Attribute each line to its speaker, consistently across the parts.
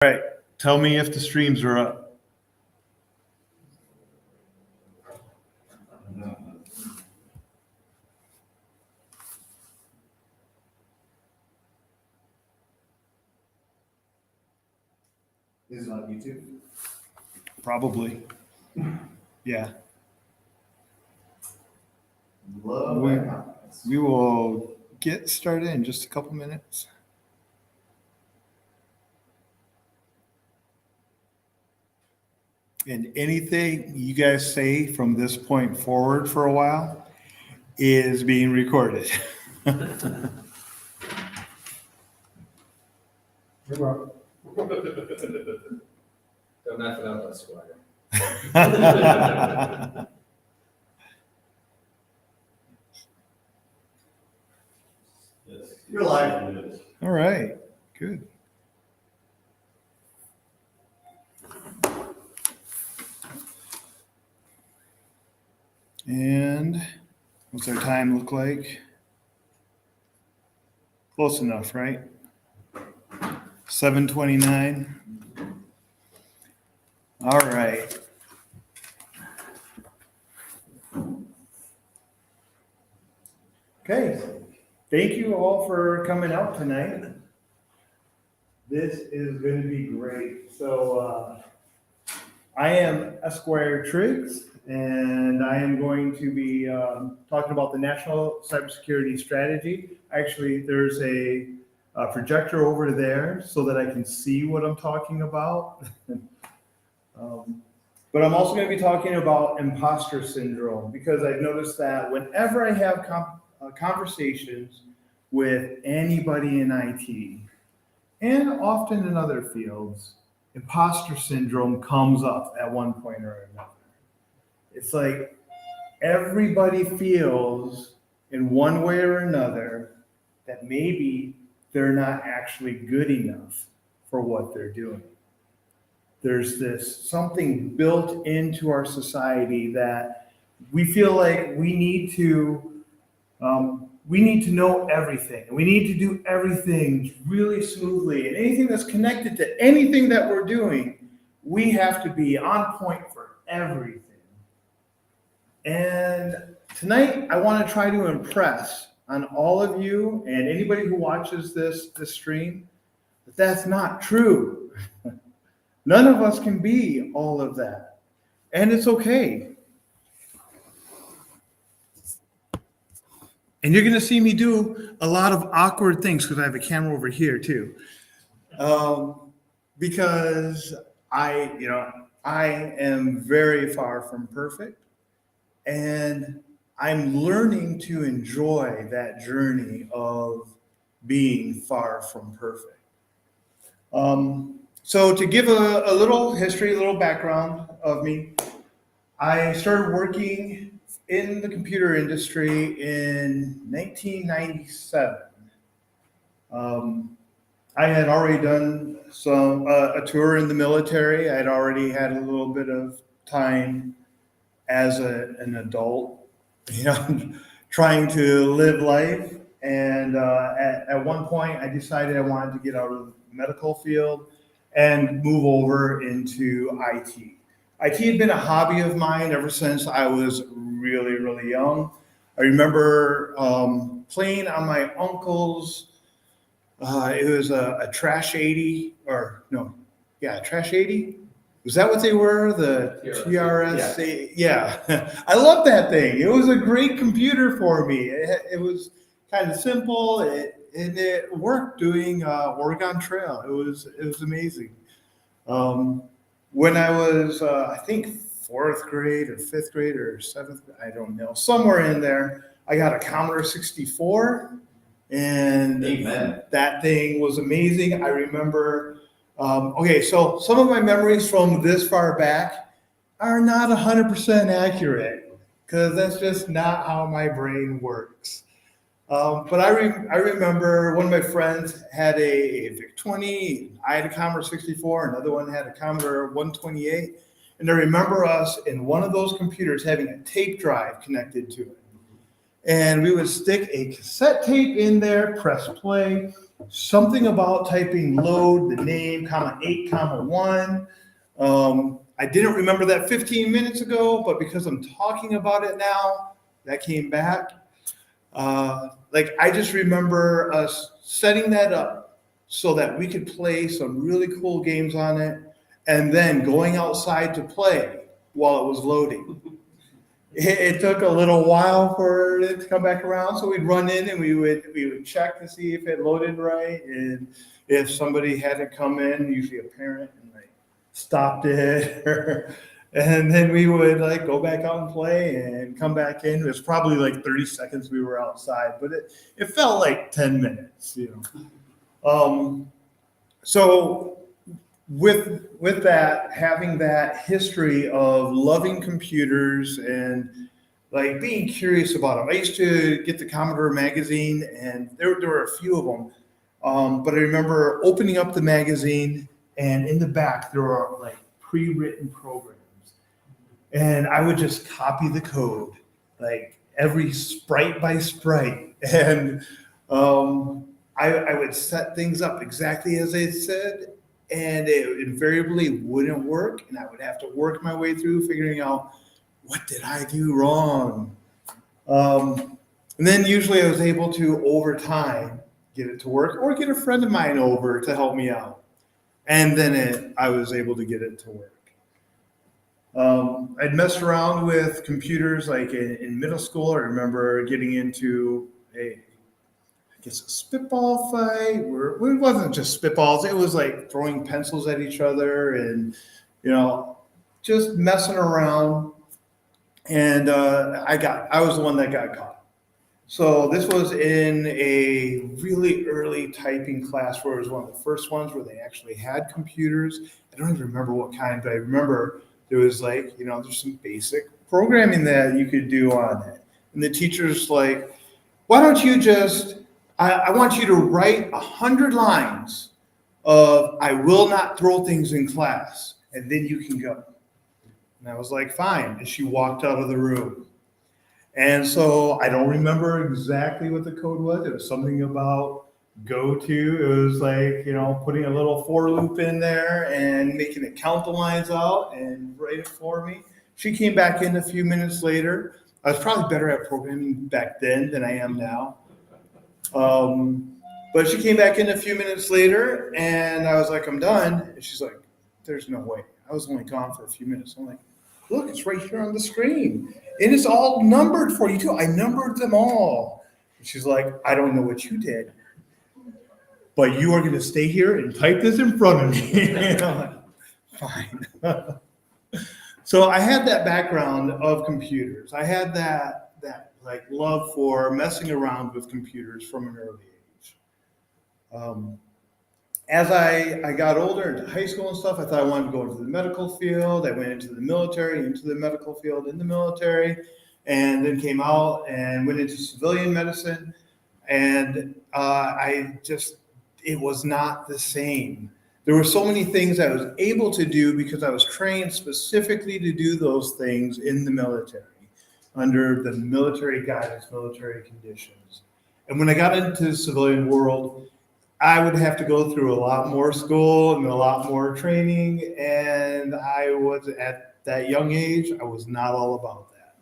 Speaker 1: All right, tell me if the streams are up.
Speaker 2: Is it on YouTube?
Speaker 1: Probably. Yeah.
Speaker 2: Love
Speaker 1: We-
Speaker 2: that confidence.
Speaker 1: We will get started in just a couple minutes. And anything you guys say from this point forward for a while is being recorded.
Speaker 3: Don't F it up, Esquire.
Speaker 2: You're live.
Speaker 1: All right, good. And what's our time look like? Close enough, right? 7:29. All right. Okay, thank you all for coming out tonight. This is going to be great. So I am Esquire Triggs, and I am going to be talking about the National Cybersecurity Strategy. Actually, there's a projector over there so that I can see what I'm talking about. But I'm also going to be talking about imposter syndrome, because I've noticed that whenever I have conversations with anybody in IT, and often in other fields, imposter syndrome comes up at one point or another. It's like everybody feels in one way or another that maybe they're not actually good enough for what they're doing. There's this something built into our society that we feel like we need to know everything. We need to do everything really smoothly. And anything that's connected to anything that we're doing, we have to be on point for everything. And tonight, I want to try to impress on all of you and anybody who watches this stream that that's not true. None of us can be all of that. And it's okay. And you're going to see me do a lot of awkward things because I have a camera over here too. Because I am very far from perfect, and I'm learning to enjoy that journey of being far from perfect. So to give a little history, a little background of me, I started working in the computer industry in 1997. I had already done a tour in the military. I'd already had a little bit of time as an adult, trying to live life. And at one point, I decided I wanted to get out of the medical field and move over into IT. IT had been a hobby of mine ever since I was really, really young. I remember playing on my uncle's, it was a Trash 80, Trash 80? Was that what they were? The TRS? Yeah. I love that thing. It was a great computer for me. It was kind of simple. It worked doing Oregon Trail. It was amazing. When I was, I think, fourth grade or fifth grade or seventh, I don't know, somewhere in there, I got a Commodore 64, and
Speaker 2: Amen.
Speaker 1: That thing was amazing. I remember, so some of my memories from this far back are not 100% accurate, because that's just not how my brain works. But I remember one of my friends had a VIC-20. I had a Commodore 64. Another one had a Commodore 128. And I remember us in one of those computers having a tape drive connected to it. And we would stick a cassette tape in there, press play, something about typing load, the name, comma 8, comma 1. I didn't remember that 15 minutes ago, but because I'm talking about it now, that came back. Like I just remember us setting that up so that we could play some really cool games on it and then going outside to play while it was loading. It took a little while for it to come back around, so we'd run in and we would check to see if it loaded right, and if somebody hadn't come in, usually a parent, and like stopped it, and then we would like go back out and play and come back in. It was probably like 30 seconds we were outside, but it felt like 10 minutes, you know. So with that, having that history of loving computers and like being curious about them. I used to get the Commodore magazine, and there were a few of them. But I remember opening up the magazine, and in the back there were like pre-written programs, and I would just copy the code, like every sprite by sprite, and I would set things up exactly as they said, and it invariably wouldn't work, and I would have to work my way through figuring out what did I do wrong. And then usually I was able to, over time, get it to work, or get a friend of mine over to help me out, and then I was able to get it to work. I'd messed around with computers like in middle school. I remember getting into I guess a spitball fight, where it wasn't just spitballs, it was like throwing pencils at each other and, you know, just messing around. And I was the one that got caught. So this was in a really early typing class where it was one of the first ones where they actually had computers. I don't even remember what kind, but I remember there was like, you know, there's some basic programming that you could do on it. And the teacher's like, why don't you just, I want you to write 100 lines of, I will not throw things in class, and then you can go. And I was like, fine. And she walked out of the room. And so I don't remember exactly what the code was. It was something about go to. It was like, you know, putting a little for loop in there and making it count the lines out and write it for me. She came back in a few minutes later. I was probably better at programming back then than I am now. But she came back in a few minutes later, and I was like, I'm done. And she's like, there's no way. I was only gone for a few minutes. I'm like, look, it's right here on the screen. And it's all numbered for you, too. I numbered them all. And she's like, I don't know what you did, but you are going to stay here and type this in front of me. And I'm like, fine. So I had that background of computers. I had that like love for messing around with computers from an early age. As I got older into high school and stuff, I thought I wanted to go into the medical field. I went into the military, into the medical field, in the military, and then came out and went into civilian medicine. And it was not the same. There were so many things I was able to do because I was trained specifically to do those things in the military, under the military guidance, military conditions. And when I got into the civilian world, I would have to go through a lot more school and a lot more training. And I was at that young age, I was not all about that.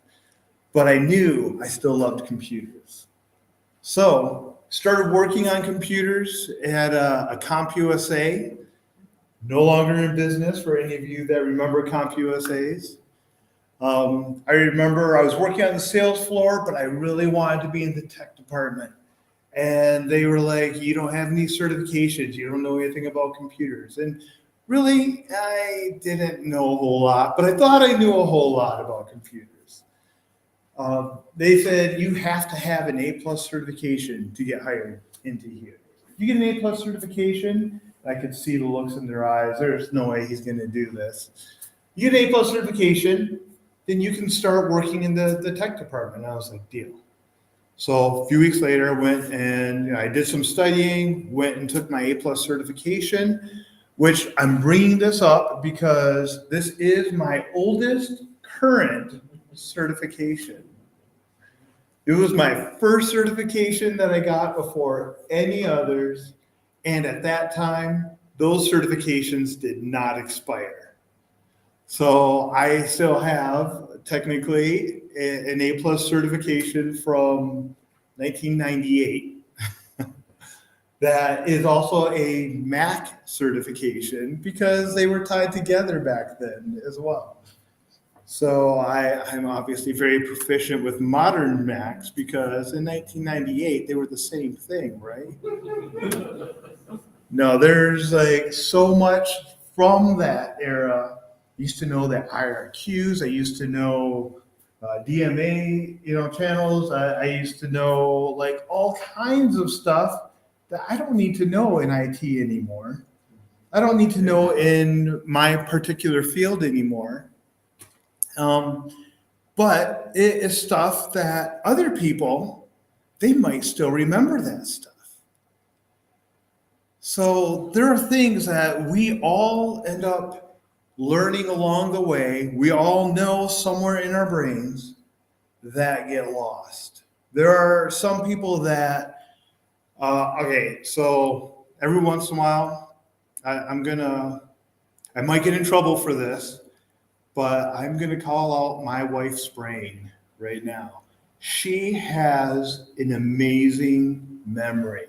Speaker 1: But I knew I still loved computers. So started working on computers at a CompUSA, no longer in business for any of you that remember CompUSAs. I remember I was working on the sales floor, but I really wanted to be in the tech department. And they were like, you don't have any certifications. You don't know anything about computers. And really, I didn't know a whole lot, but I thought I knew a whole lot about computers. They said, you have to have an A+ certification to get hired into here. If you get an A+ certification, I could see the looks in their eyes. There's no way he's going to do this. You get an A+ certification, then you can start working in the tech department. And I was like, deal. So a few weeks later, I went and I did some studying, went and took my A+ certification, which I'm bringing this up because this is my oldest current certification. It was my first certification that I got before any others. And at that time, those certifications did not expire. So I still have technically an A+ certification from 1998. That is also a Mac certification because they were tied together back then as well. So I'm obviously very proficient with modern Macs because in 1998 they were the same thing, right? No, there's like so much from that era. I used to know that IRQs. I used to know DMA, channels. I used to know like all kinds of stuff that I don't need to know in IT anymore. I don't need to know in my particular field anymore. But it is stuff that other people, they might still remember that stuff. So there are things that we all end up learning along the way. We all know somewhere in our brains that get lost. There are some people that, okay, so every once in a while, I might get in trouble for this, but I'm going to call out my wife's brain right now. She has an amazing memory.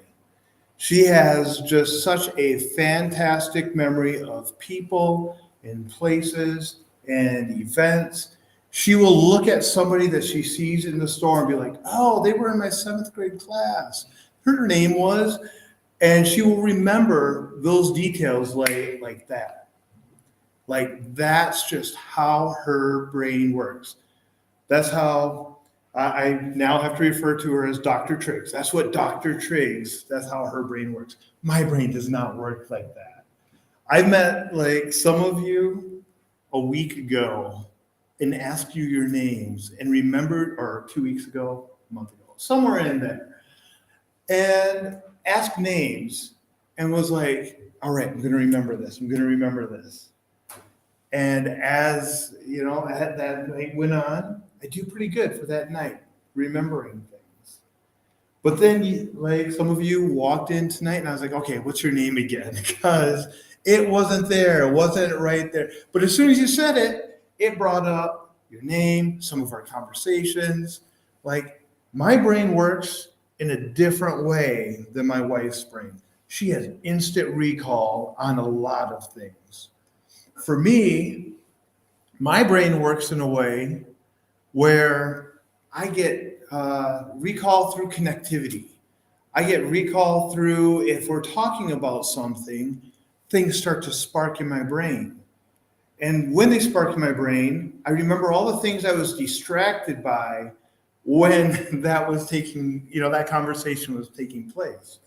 Speaker 1: She has just such a fantastic memory of people and places and events. She will look at somebody that she sees in the store and be like, oh, they were in my 7th grade class. Her name was, and she will remember those details like that. Like that's just how her brain works. That's how I now have to refer to her as Dr. Triggs. That's what Dr. Triggs, that's how her brain works. My brain does not work like that. I met like some of you a week ago and asked you your names and remembered, or 2 weeks ago, a month ago, somewhere in there, and asked names and was like, all right, I'm going to remember this. I'm going to remember this. And as that night went on, I do pretty good for that night, remembering things. But then, like some of you walked in tonight, and I was like, okay, what's your name again? Because it wasn't there, it wasn't right there. But as soon as you said it, it brought up your name, some of our conversations. Like my brain works in a different way than my wife's brain. She has instant recall on a lot of things. For me, my brain works in a way where I get recall through connectivity. I get recall through if we're talking about something, things start to spark in my brain. And when they spark in my brain, I remember all the things I was distracted by when that was that conversation was taking place.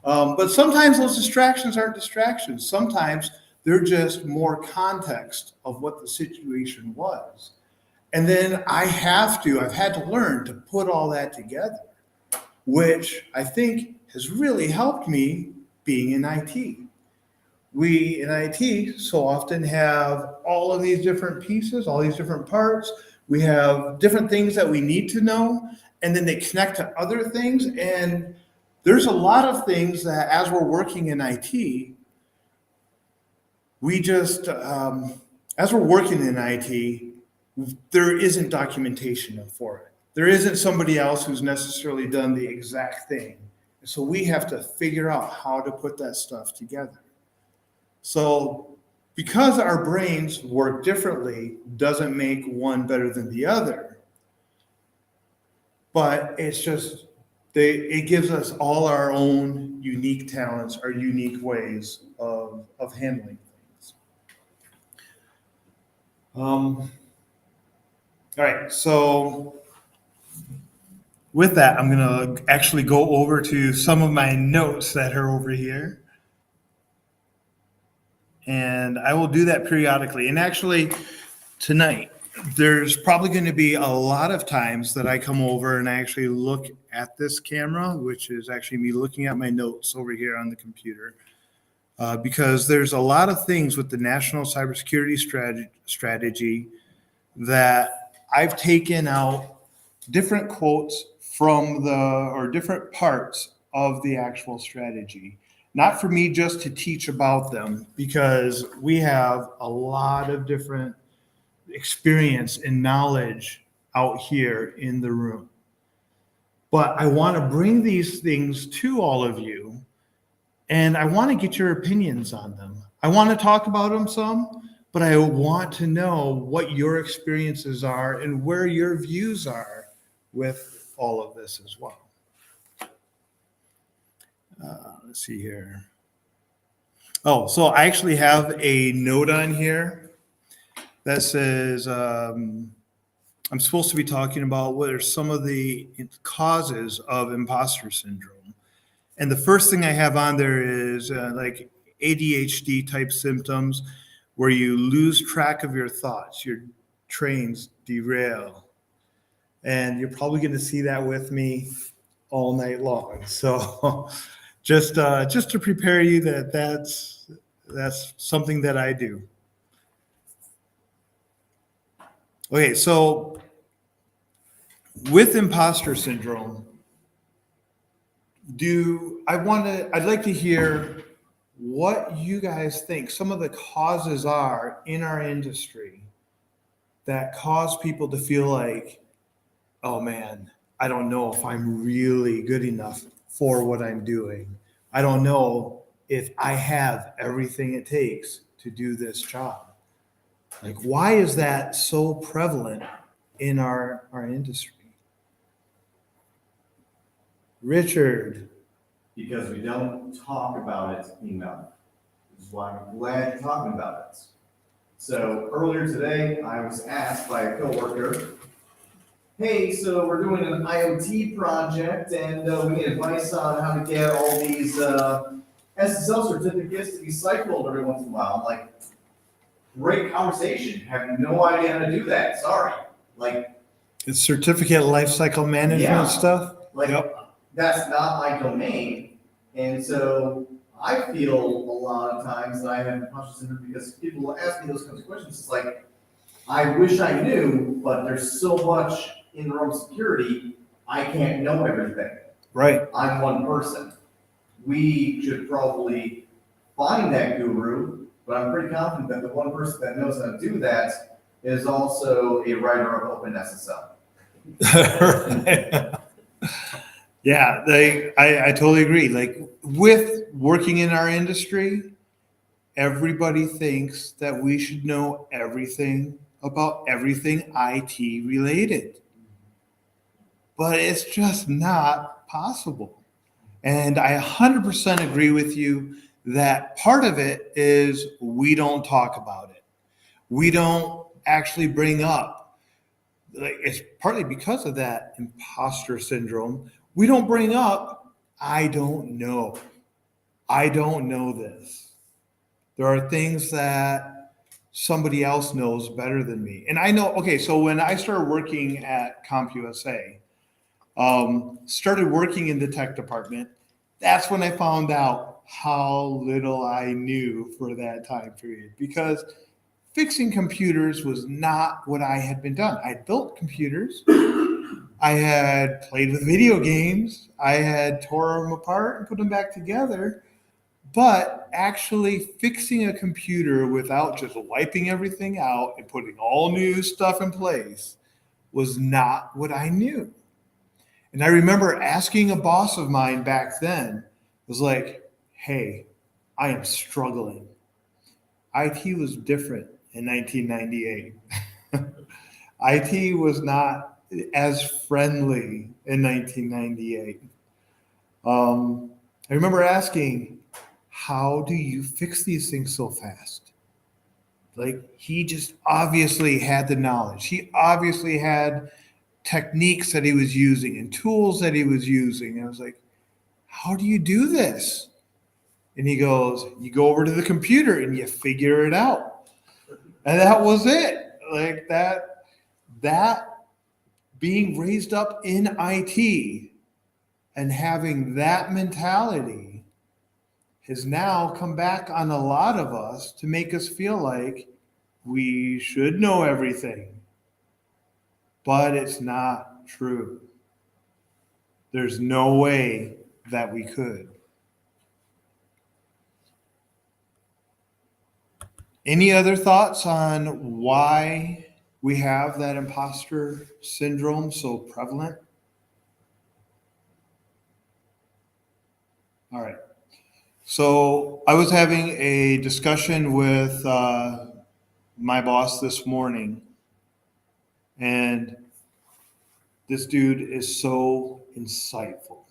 Speaker 1: But sometimes those distractions aren't distractions. Sometimes they're just more context of what the situation was. And then I've had to learn to put all that together, which I think has really helped me being in IT. We in IT so often have all of these different pieces, all these different parts. We have different things that we need to know, and then they connect to other things. And there's a lot of things that as we're working in IT, as we're working in IT, there isn't documentation for it. There isn't somebody else who's necessarily done the exact thing. So we have to figure out how to put that stuff together. So because our brains work differently doesn't make one better than the other. But it's just, it gives us all our own unique talents, our unique ways of handling things. All right, so with that, I'm going to actually go over to some of my notes that are over here. And I will do that periodically. And actually, tonight, there's probably going to be a lot of times that I come over and I actually look at this camera, which is actually me looking at my notes over here on the computer. Because there's a lot of things with the National Cybersecurity Strategy that I've taken out different quotes from different parts of the actual strategy. Not for me just to teach about them, because we have a lot of different experience and knowledge out here in the room. But I want to bring these things to all of you, and I want to get your opinions on them. I want to talk about them some, but I want to know what your experiences are and where your views are with all of this as well. Let's see here. Oh, so I actually have a note on here that says I'm supposed to be talking about what are some of the causes of imposter syndrome. And the first thing I have on there is like ADHD type symptoms, where you lose track of your thoughts, your trains derail. And you're probably going to see that with me all night long. So just to prepare you that that's something that I do. Okay, so with imposter syndrome, I'd like to hear what you guys think some of the causes are in our industry that cause people to feel like, oh man, I don't know if I'm really good enough for what I'm doing. I don't know if I have everything it takes to do this job. Like, why is that so prevalent in our industry? Richard.
Speaker 2: Because we don't talk about it enough. This is why I'm glad you're talking about it. So earlier today, I was asked by a coworker, hey, so we're doing an IoT project and we need advice on how to get all these SSL certificates to be cycled every once in a while. I'm like, great conversation. Have no idea how to do that. Sorry. Like,
Speaker 1: It's certificate lifecycle management
Speaker 2: Yeah.
Speaker 1: stuff.
Speaker 2: like
Speaker 1: Yep.
Speaker 2: that's not my domain. And so I feel a lot of times that I have imposter syndrome because people will ask me those kinds of questions. It's like, I wish I knew, but there's so much in the realm of security, I can't know everything.
Speaker 1: Right.
Speaker 2: I'm one person. We should probably find that guru, but I'm pretty confident that the one person that knows how to do that is also a writer of OpenSSL.
Speaker 1: Yeah, I totally agree. Like, with working in our industry, everybody thinks that we should know everything about everything IT related. But it's just not possible. And I 100% agree with you that part of it is we don't talk about it. We don't actually bring up, like, it's partly because of that imposter syndrome. We don't bring up, I don't know. I don't know this. There are things that somebody else knows better than me. And I know, okay, so when I started working at CompUSA, started working in the tech department, that's when I found out how little I knew for that time period, because fixing computers was not what I had been done. I built computers. I had played with video games. I had tore them apart and put them back together. But actually fixing a computer without just wiping everything out and putting all new stuff in place was not what I knew. And I remember asking a boss of mine back then, was like, hey, I am struggling. IT was different in 1998. IT was not as friendly in 1998. I remember asking, how do you fix these things so fast? Like, he just obviously had the knowledge. He obviously had techniques that he was using and tools that he was using. And I was like, how do you do this? And he goes, you go over to the computer and you figure it out. And that was it. Like, that being raised up in IT and having that mentality has now come back on a lot of us to make us feel like we should know everything. But it's not true. There's no way that we could. Any other thoughts on why we have that imposter syndrome so prevalent? All right. So I was having a discussion with my boss this morning, and this dude is so insightful.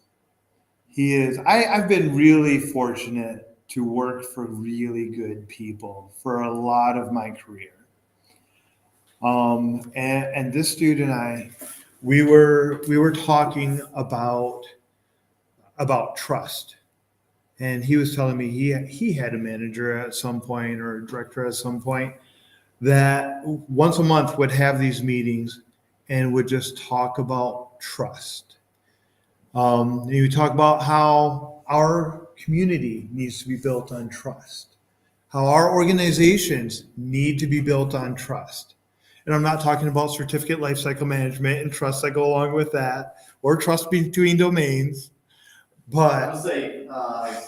Speaker 1: He is. I've been really fortunate to work for really good people for a lot of my career. And this dude and I, we were talking about trust. And he was telling me he had a manager at some point or a director at some point that once a month would have these meetings and would just talk about trust. And he would talk about how our community needs to be built on trust, how our organizations need to be built on trust. And I'm not talking about certificate lifecycle management and trusts that go along with that, or trust between domains,
Speaker 2: I
Speaker 1: but
Speaker 2: would say,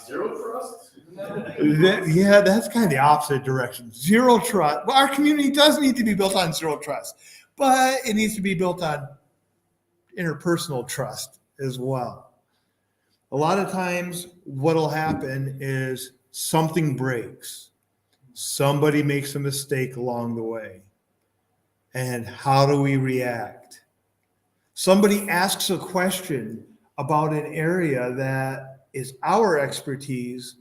Speaker 2: zero trust? Isn't
Speaker 1: yeah, that's kind of the opposite direction. Zero trust. Well, our community does need to be built on zero trust, but it needs to be built on interpersonal trust as well. A lot of times, what'll happen is something breaks. Somebody makes a mistake along the way. And how do we react? Somebody asks a question about an area that is our expertise,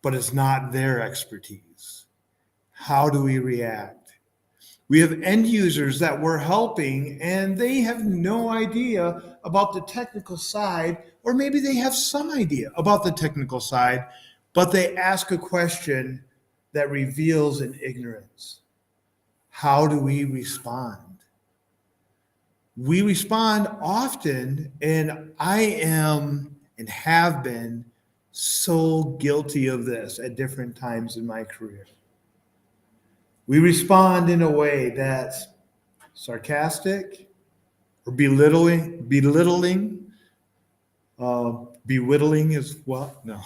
Speaker 1: but it's not their expertise. How do we react? We have end users that we're helping and they have no idea about the technical side, or maybe they have some idea about the technical side, but they ask a question that reveals an ignorance. How do we respond? We respond often, and I am and have been so guilty of this at different times in my career. We respond in a way that's sarcastic or belittling, belittling is what? No,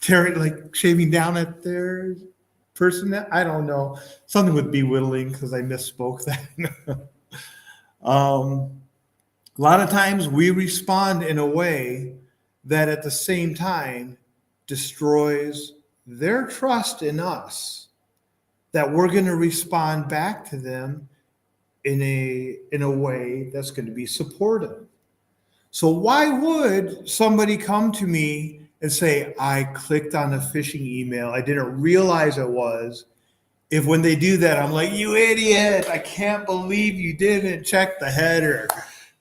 Speaker 1: tearing, like shaving down at their person. I don't know, something with belittling because I misspoke that. A lot of times we respond in a way that at the same time destroys their trust in us, that we're going to respond back to them in a way that's going to be supportive. So why would somebody come to me and say, I clicked on a phishing email, I didn't realize it was, if when they do that, I'm like, you idiot, I can't believe you didn't check the header.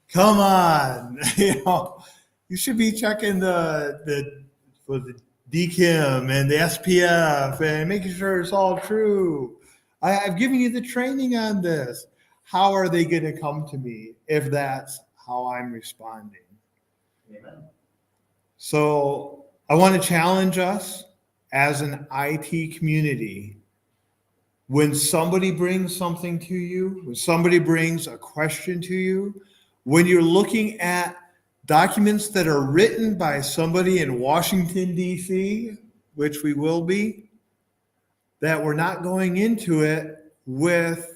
Speaker 1: Come on. You should be checking the DKIM and the SPF and making sure it's all true. I've given you the training on this. How are they going to come to me if that's how I'm responding?
Speaker 2: Amen.
Speaker 1: So I want to challenge us as an IT community. When somebody brings something to you, when somebody brings a question to you, when you're looking at documents that are written by somebody in Washington, D.C., which we will be, that we're not going into it with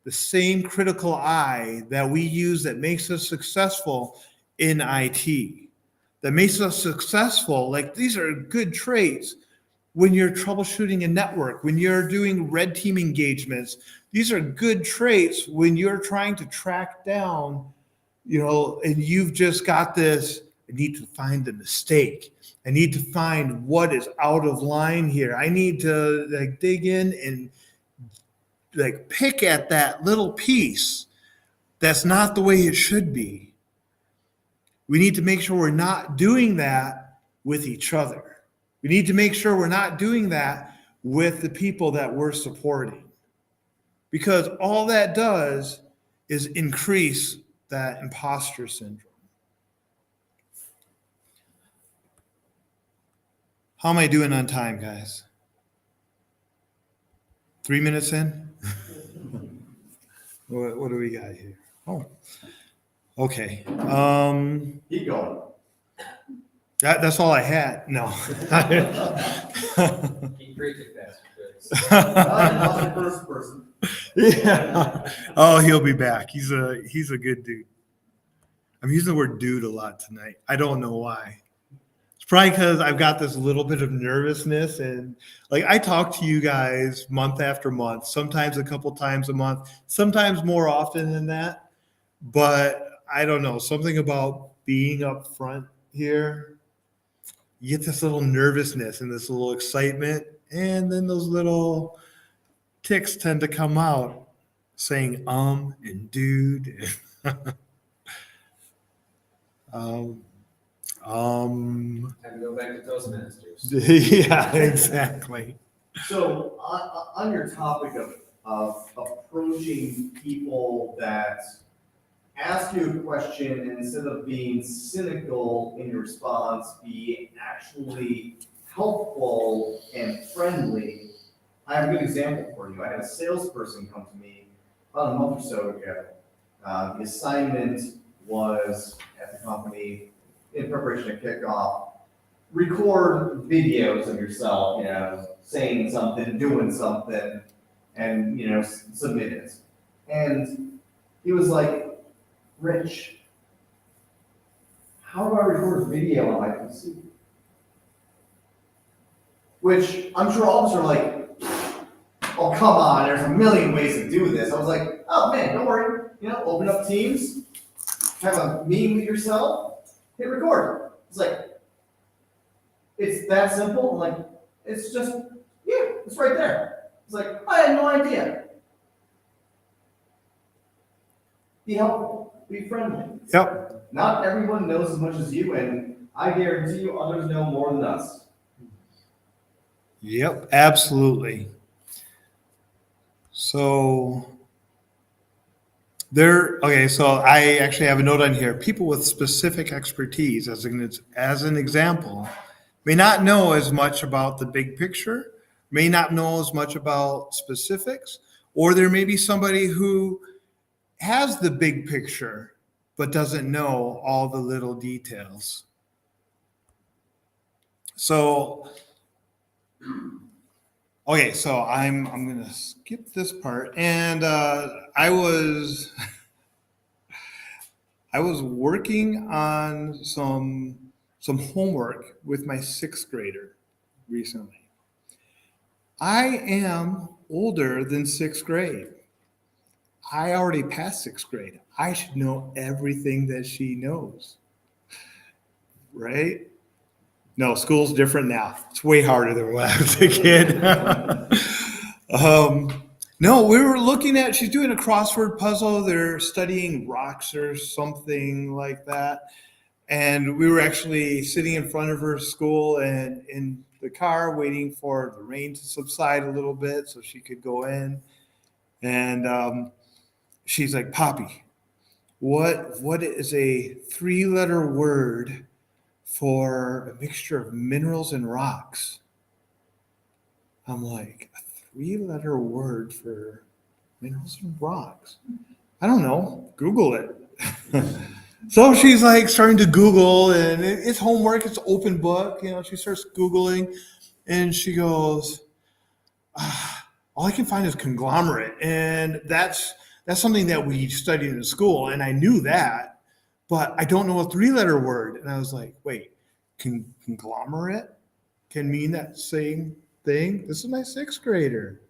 Speaker 1: the same critical eye that we use that makes us successful in IT, that makes us successful. Like, these are good traits when you're troubleshooting a network, when you're doing red team engagements. These are good traits when you're trying to track down, and you've just got this, I need to find the mistake. I need to find what is out of line here. I need to dig in and pick at that little piece that's not the way it should be. We need to make sure we're not doing that with each other. We need to make sure we're not doing that with the people that we're supporting. Because all that does is increase that imposter syndrome. How am I doing on time, guys? 3 minutes in? What do we got here? Oh, okay.
Speaker 2: Keep going.
Speaker 1: That's all I had. No.
Speaker 3: Keep preaching, Pastor Chris.
Speaker 2: Not the first person.
Speaker 1: Yeah. Oh, he'll be back. He's a good dude. I'm using the word dude a lot tonight. I don't know why. It's probably because I've got this little bit of nervousness, and like I talk to you guys month after month, sometimes a couple times a month, sometimes more often than that. But I don't know, something about being up front here, you get this little nervousness and this little excitement, and then those little ticks tend to come out saying and dude. um,
Speaker 3: Time to go back to Toastmasters.
Speaker 1: yeah, exactly.
Speaker 2: So on your topic of approaching people that ask you a question and instead of being cynical in your response, be actually helpful and friendly. I have a good example for you. I had a salesperson come to me about a month or so ago. The assignment was at the company in preparation to kick off, record videos of yourself, saying something, doing something, and, submit it. And he was like, Rich, how do I record a video on my PC? Which I'm sure all of us are like, oh, come on, there's a million ways to do this. I was like, oh man, don't worry. Open up Teams, have a meeting with yourself, hit record. It's like, it's that simple. I'm like, it's just, it's right there. It's like, I had no idea. Be helpful, be friendly.
Speaker 1: Yep.
Speaker 2: Not everyone knows as much as you, and I guarantee you others know more than us.
Speaker 1: Yep, absolutely. So so I actually have a note on here. People with specific expertise, as an example, may not know as much about the big picture, may not know as much about specifics, or there may be somebody who has the big picture but doesn't know all the little details. So so I'm gonna skip this part, and I was working on some homework with my sixth grader recently. I am older than sixth grade. I already passed sixth grade. I should know everything that she knows, right? No, school's different now. It's way harder than when I was a kid. No, we were looking at, she's doing a crossword puzzle. They're studying rocks or something like that. And we were actually sitting in front of her school and in the car waiting for the rain to subside a little bit so she could go in. And she's like, Poppy, what is a 3-letter word for a mixture of minerals and rocks? I'm like, a 3-letter word for minerals and rocks? I don't know. Google it. So she's like starting to Google, and it's homework. It's open book. She starts Googling, and she goes, all I can find is conglomerate. And that's something that we studied in school, and I knew that, but I don't know a 3-letter word. And I was like, wait, conglomerate can mean that same thing? This is my sixth grader.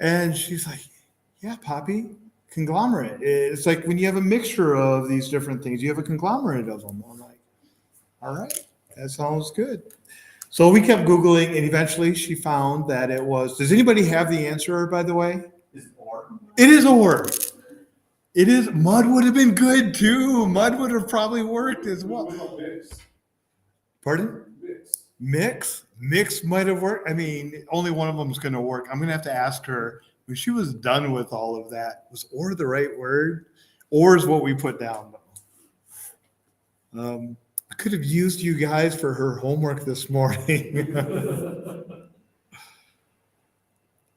Speaker 1: And she's like, yeah, Poppy, conglomerate. It's like when you have a mixture of these different things, you have a conglomerate of them. I'm like, all right, that sounds good. So we kept Googling, and eventually she found that it was, does anybody have the answer, by the way? It is ore. It is. Mud would have been good too. Mud would have probably worked as well. Pardon? Mix? Mix might have worked. I mean, only one of them is going to work. I'm going to have to ask her when she was done with all of that. Was ore the right word? Ore is what we put down, though. I could have used you guys for her homework this morning.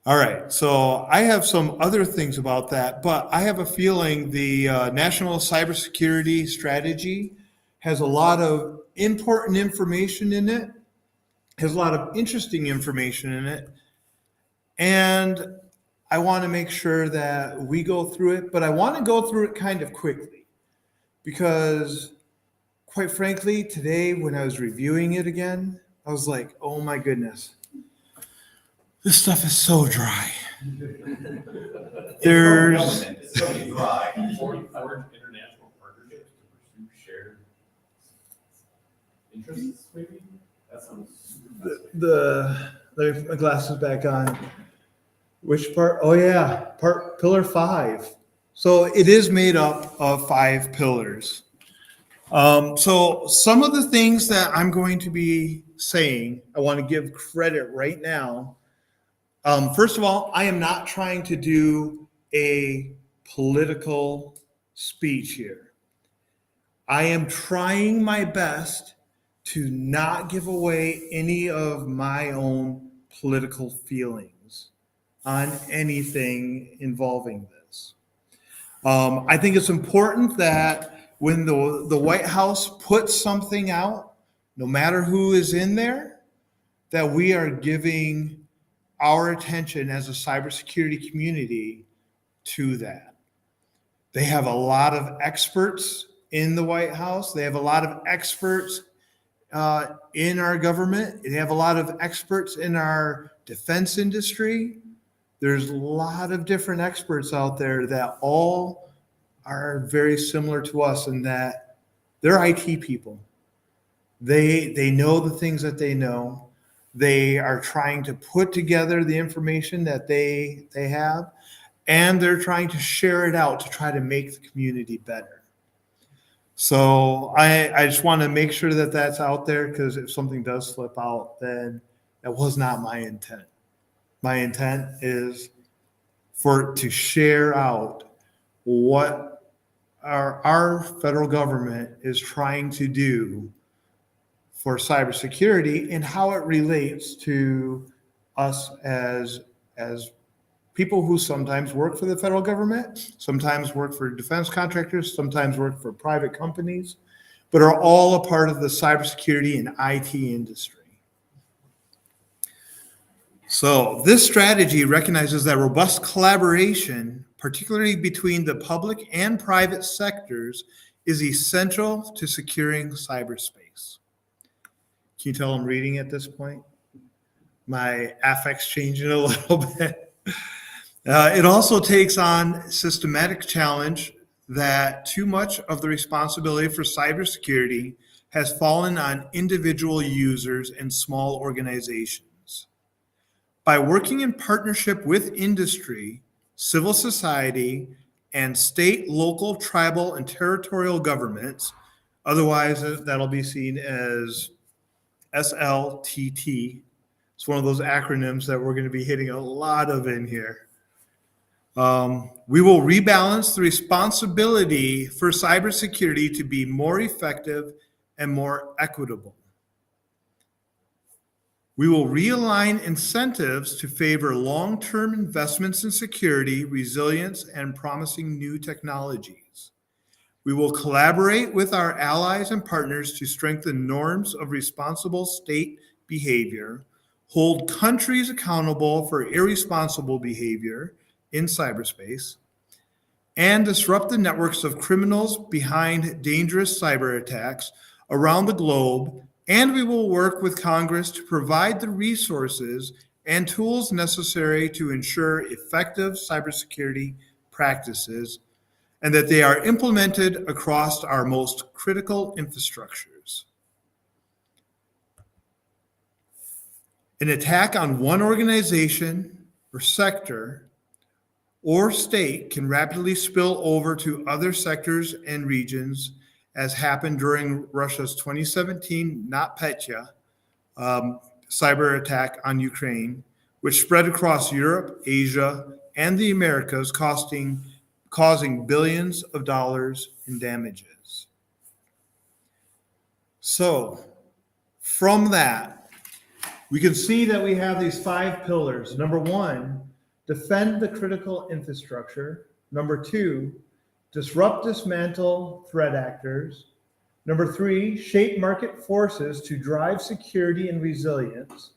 Speaker 1: All right, so I have some other things about that, but I have a feeling the National Cybersecurity Strategy has a lot of important information in it, has a lot of interesting information in it. And I want to make sure that we go through it, but I want to go through it kind of quickly because, quite frankly, today when I was reviewing it again, I was like, oh my goodness, this stuff is so dry. There's
Speaker 2: It's gonna be dry.
Speaker 3: Foreign international partnerships to pursue shared interests, maybe? That sounds.
Speaker 1: let me put my glasses back on. Which part? Oh yeah, pillar 5. So it is made up of 5 pillars. So some of the things that I'm going to be saying, I want to give credit right now. First of all, I am not trying to do a political speech here. I am trying my best to not give away any of my own political feelings on anything involving this. I think it's important that when the White House puts something out, no matter who is in there, that we are giving our attention as a cybersecurity community to that. They have a lot of experts in the White House. They have a lot of experts in our government. They have a lot of experts in our defense industry. There's a lot of different experts out there that all are very similar to us in that they're IT people. They know the things that they know. They are trying to put together the information that they have, and they're trying to share it out to try to make the community better. So I just want to make sure that that's out there, because if something does slip out, then that was not my intent. My intent is for it to share out what our federal government is trying to do for cybersecurity and how it relates to us as people who sometimes work for the federal government, sometimes work for defense contractors, sometimes work for private companies, but are all a part of the cybersecurity and IT industry. So this strategy recognizes that robust collaboration, particularly between the public and private sectors, is essential to securing cyberspace. Can you tell I'm reading at this point? My affect's changing a little bit. It also takes on systematic challenge that too much of the responsibility for cybersecurity has fallen on individual users and small organizations. By working in partnership with industry, civil society, and state, local, tribal, and territorial governments, otherwise that'll be seen as SLTT. It's one of those acronyms that we're going to be hitting a lot of in here. We will rebalance the responsibility for cybersecurity to be more effective and more equitable. We will realign incentives to favor long-term investments in security, resilience, and promising new technologies. We will collaborate with our allies and partners to strengthen norms of responsible state behavior, hold countries accountable for irresponsible behavior in cyberspace, and disrupt the networks of criminals behind dangerous cyber attacks around the globe. And we will work with Congress to provide the resources and tools necessary to ensure effective cybersecurity practices and that they are implemented across our most critical infrastructures. An attack on one organization or sector or state can rapidly spill over to other sectors and regions, as happened during Russia's 2017 NotPetya cyber attack on Ukraine, which spread across Europe, Asia, and the Americas, causing billions of dollars in damages. So, from that, we can see that we have these 5 pillars. Number 1, defend the critical infrastructure. Number 2, disrupt, dismantle threat actors. Number 3, shape market forces to drive security and resilience.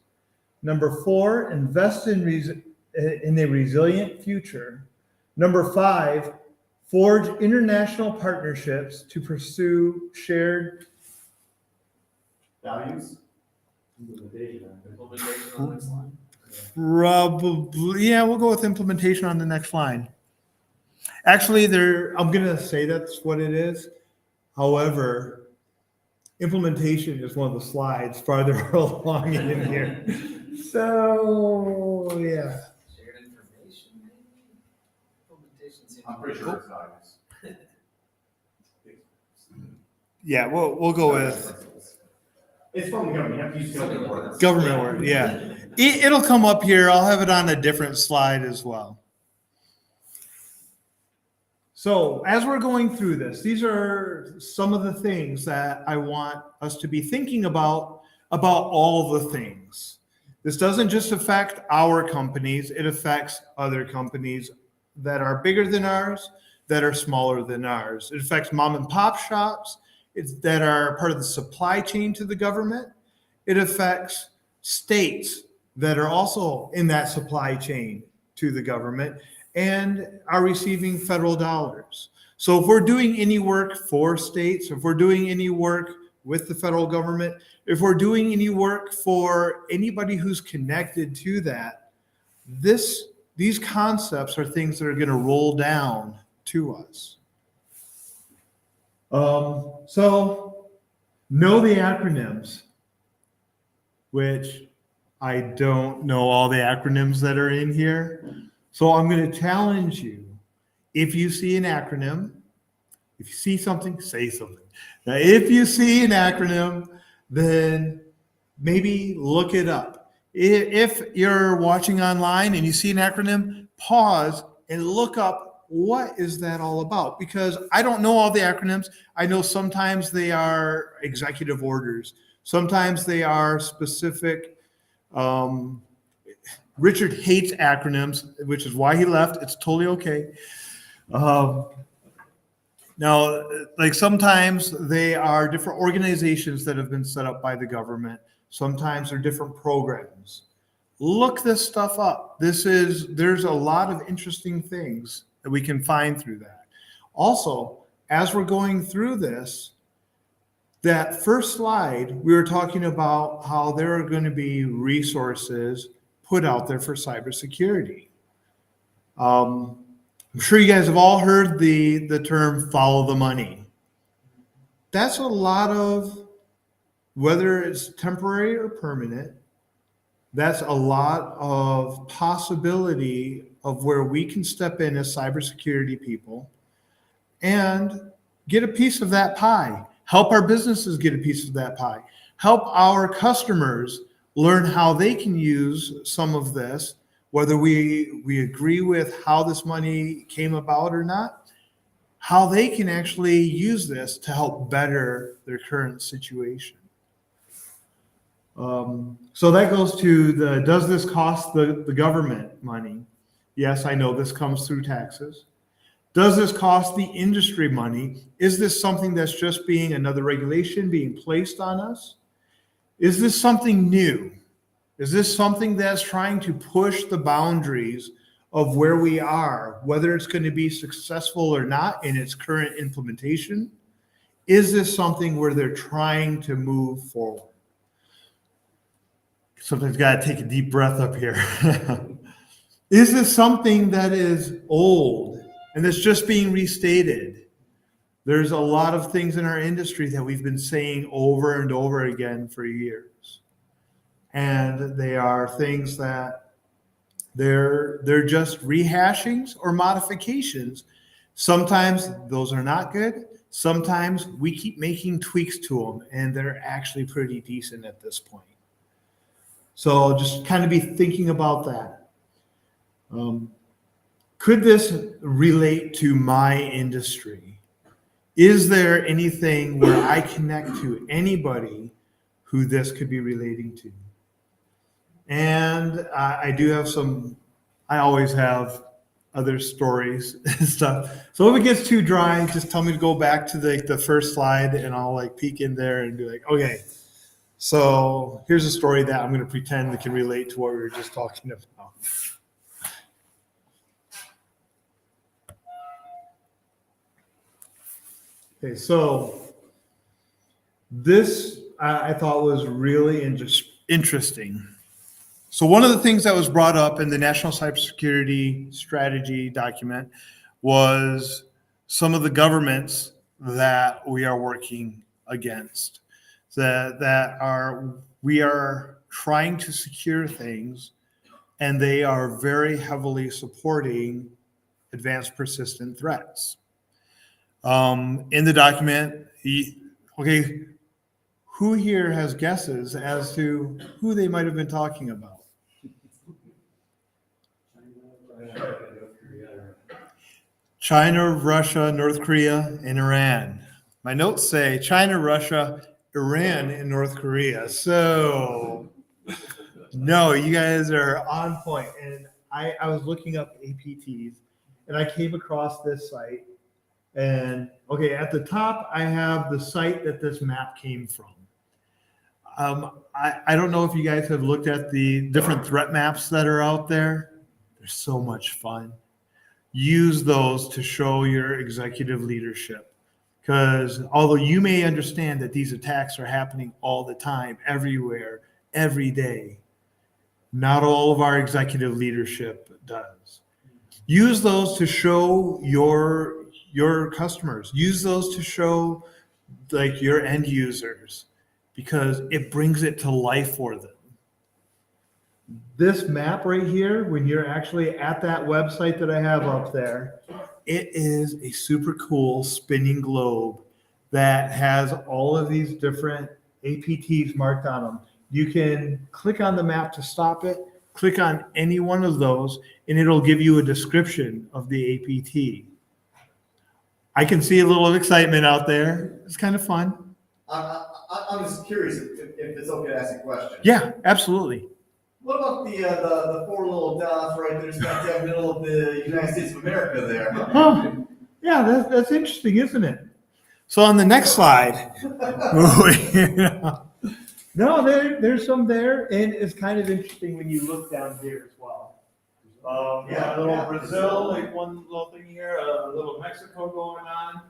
Speaker 1: Number 4, invest in a resilient future. Number 5, forge international partnerships to pursue shared.
Speaker 2: Values?
Speaker 3: Implementation on the next line.
Speaker 1: Probably, yeah, we'll go with implementation on the next line. Actually, I'm gonna say that's what it is. However, implementation is one of the slides farther along in here. So, yeah.
Speaker 3: Shared information, maybe? Implementation seems.
Speaker 2: I'm pretty sure it's values.
Speaker 1: Yeah, we'll go with
Speaker 2: It's from the government, you have to use government words.
Speaker 1: government word, yeah. It'll come up here. I'll have it on a different slide as well. So as we're going through this, these are some of the things that I want us to be thinking about all the things. This doesn't just affect our companies, it affects other companies that are bigger than ours, that are smaller than ours. It affects mom and pop shops that are part of the supply chain to the government. It affects states that are also in that supply chain to the government and are receiving federal dollars. So if we're doing any work for states, if we're doing any work with the federal government, if we're doing any work for anybody who's connected to that, these concepts are things that are going to roll down to us. So know the acronyms, which I don't know all the acronyms that are in here. So I'm going to challenge you. If you see an acronym, if you see something, say something. Now, if you see an acronym, then maybe look it up. If you're watching online and you see an acronym, pause and look up what is that all about? Because I don't know all the acronyms. I know sometimes they are executive orders. Sometimes they are specific. Richard hates acronyms, which is why he left. It's totally okay. Now, like sometimes they are different organizations that have been set up by the government. Sometimes they're different programs. Look this stuff up. There's a lot of interesting things that we can find through that. Also, as we're going through this, that first slide, we were talking about how there are going to be resources put out there for cybersecurity. I'm sure you guys have all heard the term follow the money. That's a lot of, whether it's temporary or permanent, that's a lot of possibility of where we can step in as cybersecurity people and get a piece of that pie. Help our businesses get a piece of that pie. Help our customers learn how they can use some of this, whether we agree with how this money came about or not, how they can actually use this to help better their current situation. So that goes to does this cost the government money? Yes, I know this comes through taxes. Does this cost the industry money? Is this something that's just being another regulation being placed on us? Is this something new? Is this something that's trying to push the boundaries of where we are, whether it's going to be successful or not in its current implementation? Is this something where they're trying to move forward? Sometimes got to take a deep breath up here. Is this something that is old and that's just being restated? There's a lot of things in our industry that we've been saying over and over again for years. And they are things that they're just rehashings or modifications. Sometimes those are not good. Sometimes we keep making tweaks to them and they're actually pretty decent at this point. So just kind of be thinking about that. Could this relate to my industry? Is there anything where I connect to anybody who this could be relating to? And I do have I always have other stories and stuff. So if it gets too dry, just tell me to go back to the first slide and I'll like peek in there and be like, okay, so here's a story that I'm going to pretend that can relate to what we were just talking about. Okay, so this I thought was really interesting. So one of the things that was brought up in the National Cybersecurity Strategy document was some of the governments that we are working against, we are trying to secure things, and they are very heavily supporting advanced persistent threats. In the document, okay, who here has guesses as to who they might have been talking about? China, Russia, North Korea, and Iran. My notes say China, Russia, Iran, and North Korea. So, no, you guys are on point. And I was looking up APTs, and I came across this site. And, okay, at the top, I have the site that this map came from. I don't know if you guys have looked at the different threat maps that are out there. They're so much fun. Use those to show your executive leadership. Because although you may understand that these attacks are happening all the time, everywhere, every day, not all of our executive leadership does. Use those to show your customers. Use those to show like your end users, because it brings it to life for them. This map right here, when you're actually at that website that I have up there, it is a super cool spinning globe that has all of these different APTs marked on them. You can click on the map to stop it, click on any one of those, and it'll give you a description of the APT. I can see a little excitement out there. It's kind of fun.
Speaker 2: I'm just curious if it's okay to ask a question.
Speaker 1: Yeah, absolutely.
Speaker 2: What about the four little dots right there, smack dab middle of the United States of America there?
Speaker 1: Oh, yeah, that's interesting, isn't it? So on the next slide, no, there's some there, and it's kind of interesting when you look down here as well. A little Brazil, like one little thing here, a little Mexico going on.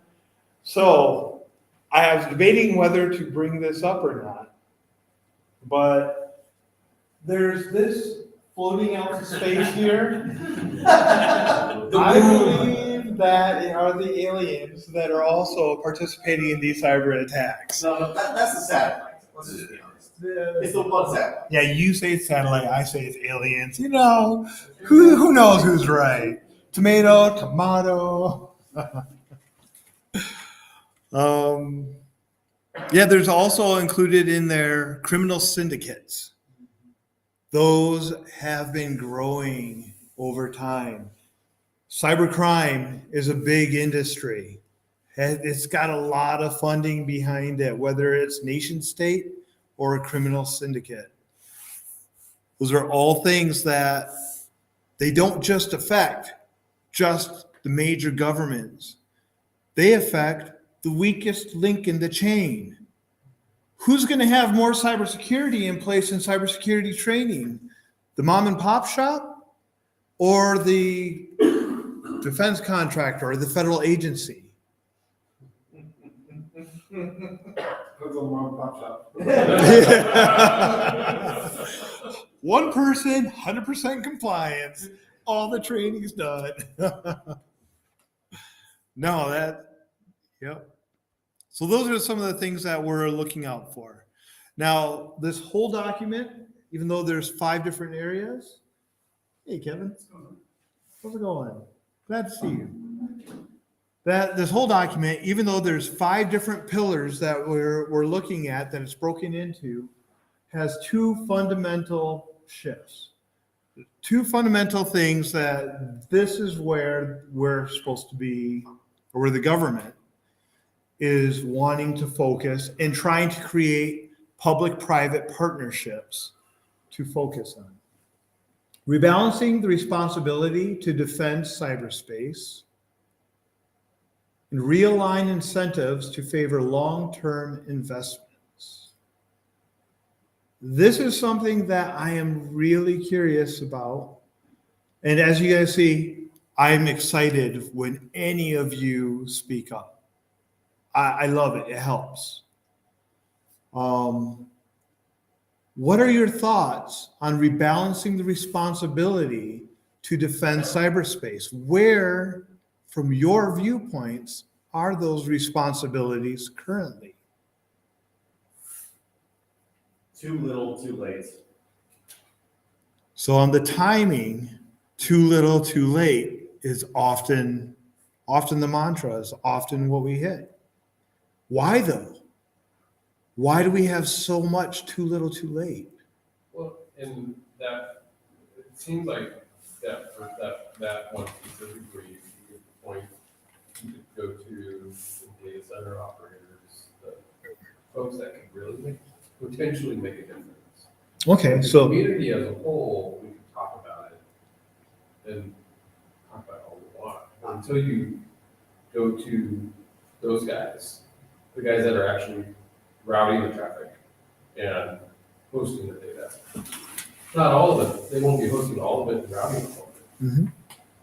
Speaker 1: So I was debating whether to bring this up or not, but there's this floating out to space here. I believe that are the aliens that are also participating in these cyber attacks.
Speaker 2: No, that's the satellite. Let's just be honest. It's the one satellite.
Speaker 1: Yeah, you say it's satellite, I say it's aliens. You know, who knows who's right? Tomato. Yeah, there's also included in there criminal syndicates. Those have been growing over time. Cybercrime is a big industry. It's got a lot of funding behind it, whether it's nation state or a criminal syndicate. Those are all things that they don't just affect just the major governments. They affect the weakest link in the chain. Who's going to have more cybersecurity in place in cybersecurity training? The mom and pop shop or the defense contractor or the federal agency? One person, 100% compliance, all the training's done. Yep. So those are some of the things that we're looking out for. Now, this whole document, even though there's 5 different areas. Hey, Kevin. How's it going? Glad to see you. This whole document, even though there's 5 different pillars that we're looking at that it's broken into, has 2 fundamental shifts. 2 fundamental things that this is where we're supposed to be, or where the government is wanting to focus and trying to create public-private partnerships to focus on. rebalancing the responsibility to defend cyberspace, and realign incentives to favor long-term investments. This is something that I am really curious about. And as you guys see, I'm excited when any of you speak up. I love it. It helps. What are your thoughts on rebalancing the responsibility to defend cyberspace? Where, from your viewpoints, are those responsibilities currently?
Speaker 2: Too little, too late.
Speaker 1: So on the timing, too little, too late is often the mantra, is often what we hit. Why though? Why do we have so much too little, too late?
Speaker 3: Well, and that, it seems like that, for that one specifically, you could point, you could go to the data center operators, the folks that could really potentially make a difference.
Speaker 1: Okay,
Speaker 3: The
Speaker 1: so
Speaker 3: community as a whole, we can talk about it and talk about it all we want. But until you go to those guys, the guys that are actually routing the traffic and hosting the data. Not all of it, they won't be hosting all of it and routing all of it.
Speaker 1: Mhm.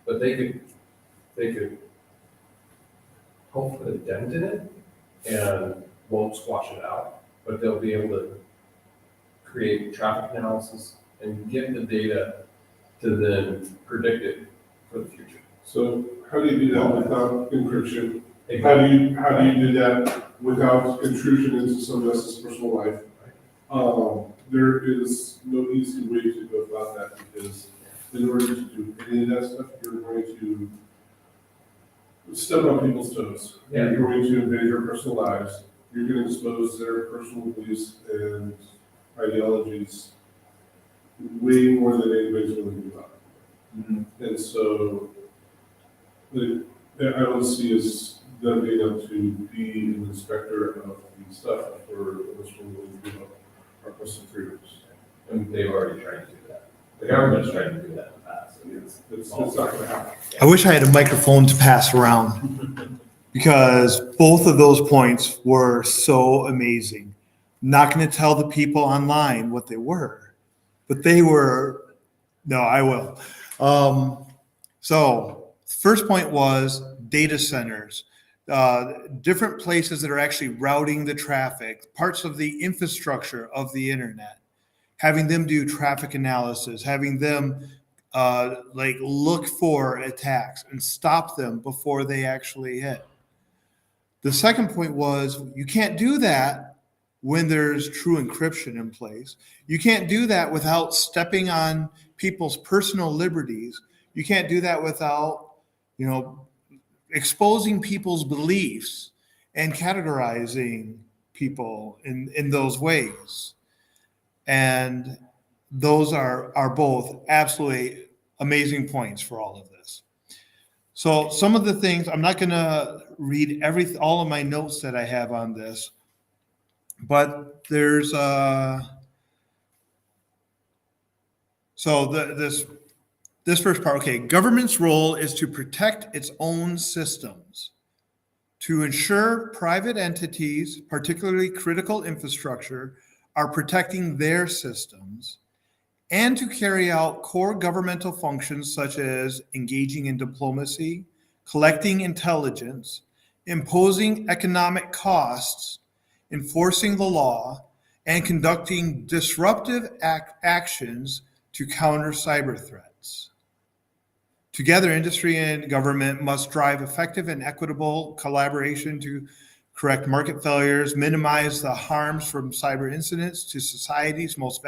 Speaker 3: But they could help put a dent in it and won't squash it out, but they'll be able to create traffic analysis and get the data to then predict it for the future.
Speaker 4: So how do you do that without encryption? How do you do that without intrusion into someone else's personal life? There is no easy way to go about that, because in order to do any of that stuff, you're going to step on people's toes.
Speaker 3: Yeah.
Speaker 4: You're going to invade their personal lives. You're going to expose their personal beliefs and ideologies way more than anybody's willing to do about. And so, I don't see as them being able to be an inspector of the stuff for what's really good about our personal freedoms.
Speaker 3: And they've already tried to do that. The government's tried to do that in the past. I mean,
Speaker 4: It's not going to happen.
Speaker 1: I wish I had a microphone to pass around because both of those points were so amazing. Not going to tell the people online what they were, but they were, no, I will. So first point was data centers, different places that are actually routing the traffic, parts of the infrastructure of the internet, having them do traffic analysis, having them like look for attacks and stop them before they actually hit. The second point was you can't do that when there's true encryption in place. You can't do that without stepping on people's personal liberties. You can't do that without, exposing people's beliefs and categorizing people in those ways. And those are both absolutely amazing points for all of this. So some of the things, I'm not going to read all of my notes that I have on this, but there's this first part. Okay, government's role is to protect its own systems, to ensure private entities, particularly critical infrastructure, are protecting their systems, and to carry out core governmental functions such as engaging in diplomacy, collecting intelligence, imposing economic costs, enforcing the law, and conducting disruptive actions to counter cyber threats. Together, industry and government must drive effective and equitable collaboration to correct market failures, minimize the harms from cyber incidents to society's most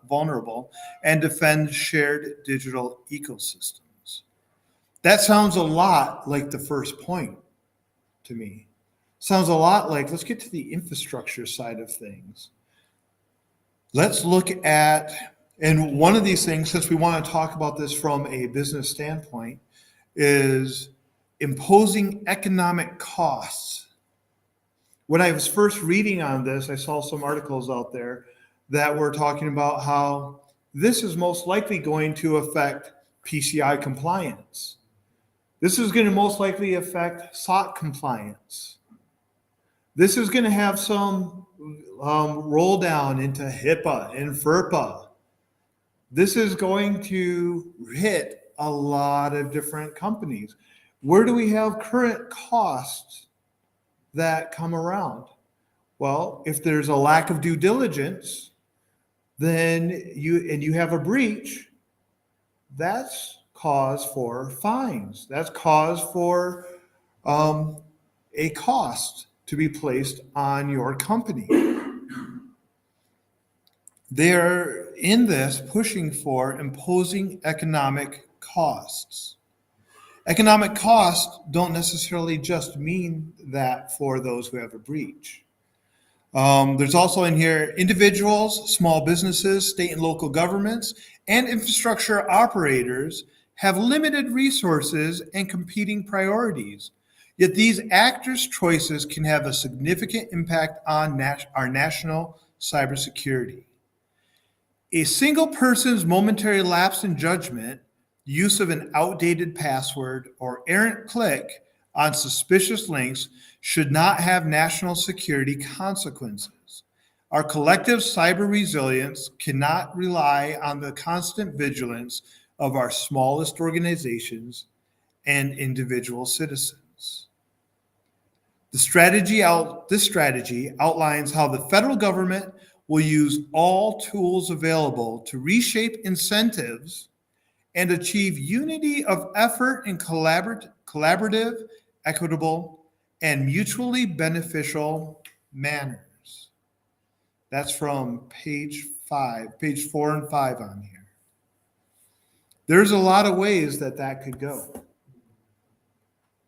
Speaker 1: vulnerable, and defend shared digital ecosystems. That sounds a lot like the first point to me. Sounds a lot like, let's get to the infrastructure side of things. Let's look at, and one of these things, since we want to talk about this from a business standpoint, is imposing economic costs. When I was first reading on this, I saw some articles out there that were talking about how this is most likely going to affect PCI compliance. This is going to most likely affect SOC compliance. This is going to have some roll down into HIPAA and FERPA. This is going to hit a lot of different companies. Where do we have current costs that come around? Well, if there's a lack of due diligence, then you have a breach, that's cause for fines. That's cause for a cost to be placed on your company. They're in this pushing for imposing economic costs. Economic costs don't necessarily just mean that for those who have a breach. There's also in here individuals, small businesses, state and local governments, and infrastructure operators have limited resources and competing priorities. Yet these actors' choices can have a significant impact on our national cybersecurity. A single person's momentary lapse in judgment, use of an outdated password, or errant click on suspicious links should not have national security consequences. Our collective cyber resilience cannot rely on the constant vigilance of our smallest organizations and individual citizens. This strategy outlines how the federal government will use all tools available to reshape incentives and achieve unity of effort in collaborative, equitable, and mutually beneficial manners. That's from page 4 and 5 on here. There's a lot of ways that could go.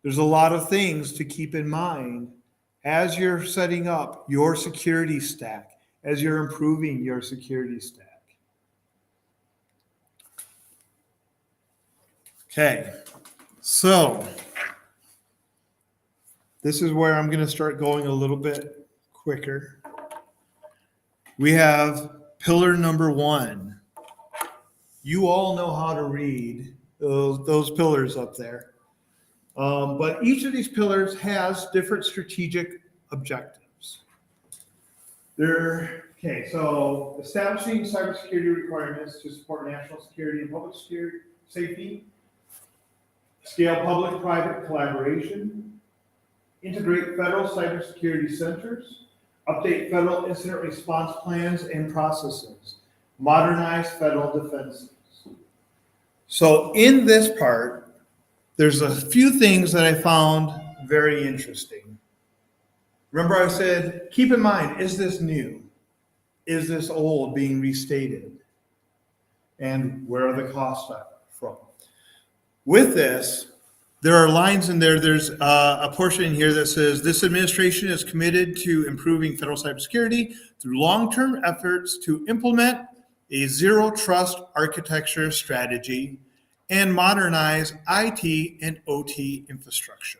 Speaker 1: There's a lot of things to keep in mind as you're setting up your security stack, as you're improving your security stack. Okay, so this is where I'm going to start going a little bit quicker. We have pillar number 1. You all know how to read those pillars up there. But each of these pillars has different strategic objectives. So establishing cybersecurity requirements to support national security and public safety, scale public-private collaboration, integrate federal cybersecurity centers, update federal incident response plans and processes, modernize federal defenses. So in this part, there's a few things that I found very interesting. Remember I said, keep in mind, is this new? Is this old being restated? And where are the costs from? With this, there are lines in there. There's a portion in here that says, this administration is committed to improving federal cybersecurity through long-term efforts to implement a zero-trust architecture strategy and modernize IT and OT infrastructure.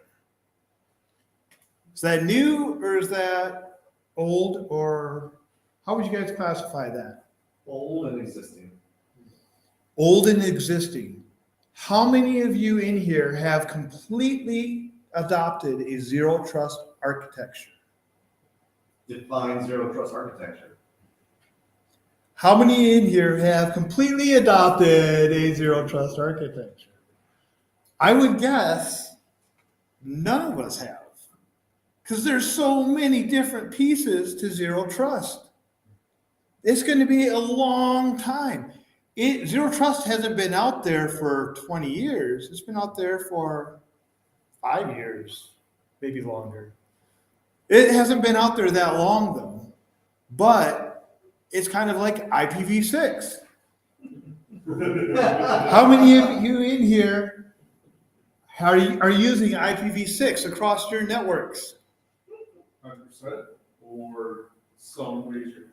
Speaker 1: Is that new or is that old, or how would you guys classify that?
Speaker 2: Old and existing.
Speaker 1: Old and existing. How many of you in here have completely adopted a zero trust architecture?
Speaker 2: Define zero trust architecture.
Speaker 1: How many in here have completely adopted a zero trust architecture? I would guess none of us have, because there's so many different pieces to zero trust. It's going to be a long time. Zero trust hasn't been out there for 20 years. It's been out there for 5 years, maybe longer. It hasn't been out there that long though, but it's kind of like IPv6. How many of you in here are using IPv6 across your networks?
Speaker 4: 100% or some ratio.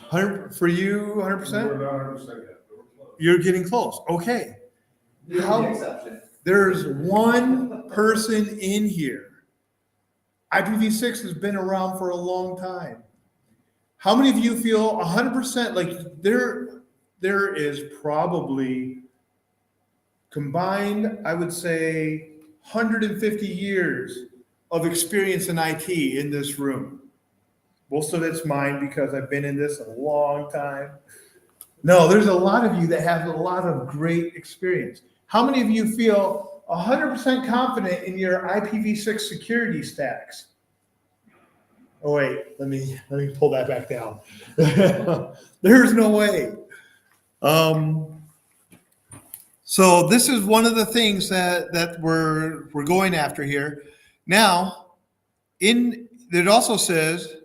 Speaker 1: 100 for you, 100%?
Speaker 4: We're not 100% yet, but we're close.
Speaker 1: You're getting close. Okay.
Speaker 2: You're the exception.
Speaker 1: There's one person in here. IPv6 has been around for a long time. How many of you feel 100% like there is probably combined, I would say, 150 years of experience in IT in this room. Most of it's mine because I've been in this a long time. No, there's a lot of you that have a lot of great experience. How many of you feel 100% confident in your IPv6 security stacks? Oh wait, let me pull that back down. There's no way. So this is one of the things that we're going after here. Now, it also says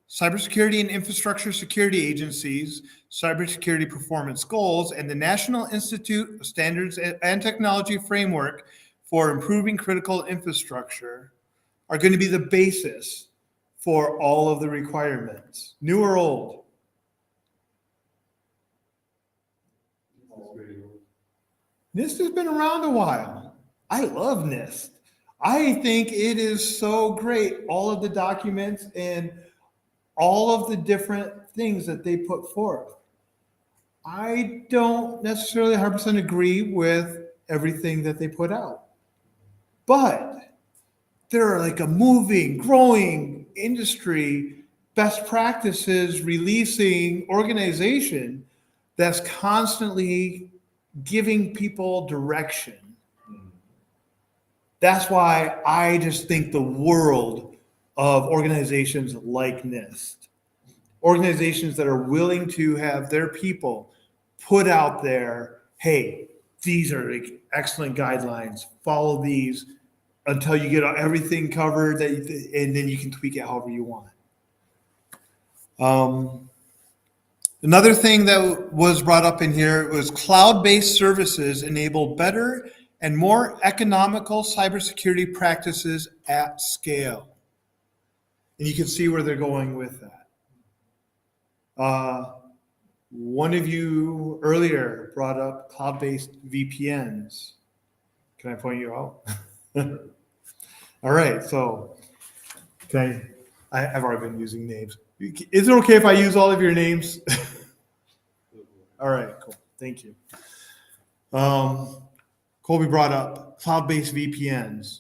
Speaker 1: cybersecurity and infrastructure security agencies, cybersecurity performance goals, and the National Institute of Standards and Technology Framework for Improving Critical Infrastructure are going to be the basis for all of the requirements, new or old. NIST has been around a while. I love NIST. I think it is so great, all of the documents and all of the different things that they put forth. I don't necessarily 100% agree with everything that they put out, but they're like a moving, growing industry, best practices, releasing organization that's constantly giving people direction. That's why I just think the world of organizations like NIST, organizations that are willing to have their people put out there, hey, these are excellent guidelines, follow these until you get everything covered, and then you can tweak it however you want. Another thing that was brought up in here was cloud-based services enable better and more economical cybersecurity practices at scale. And you can see where they're going with that. One of you earlier brought up cloud-based VPNs. Can I point you out? All right, so I've already been using names. Is it okay if I use all of your names? All right, cool. Thank you. Colby brought up cloud-based VPNs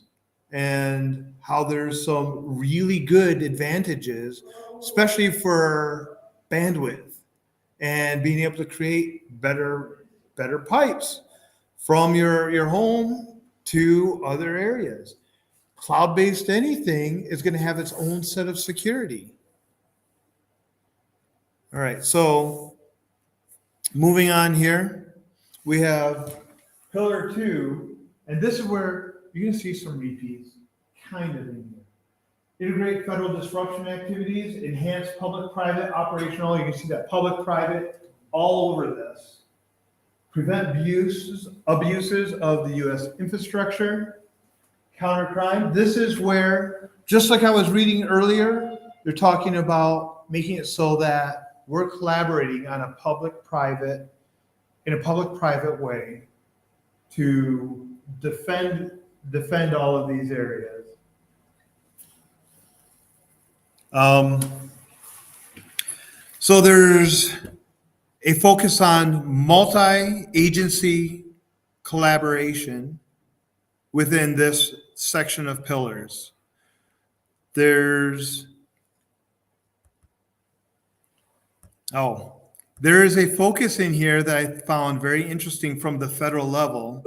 Speaker 1: and how there's some really good advantages, especially for bandwidth and being able to create better pipes from your home to other areas. Cloud-based anything is going to have its own set of security. All right, so moving on here, we have pillar 2, and this is where you're going to see some repeats kind of in here. Integrate federal disruption activities, enhance public-private operational, you can see that public-private all over this. Prevent abuses of the U.S. infrastructure, counter crime. This is where, just like I was reading earlier, they're talking about making it so that we're collaborating on a public-private way to defend all of these areas. So there's a focus on multi-agency collaboration within this section of pillars. There is a focus in here that I found very interesting from the federal level.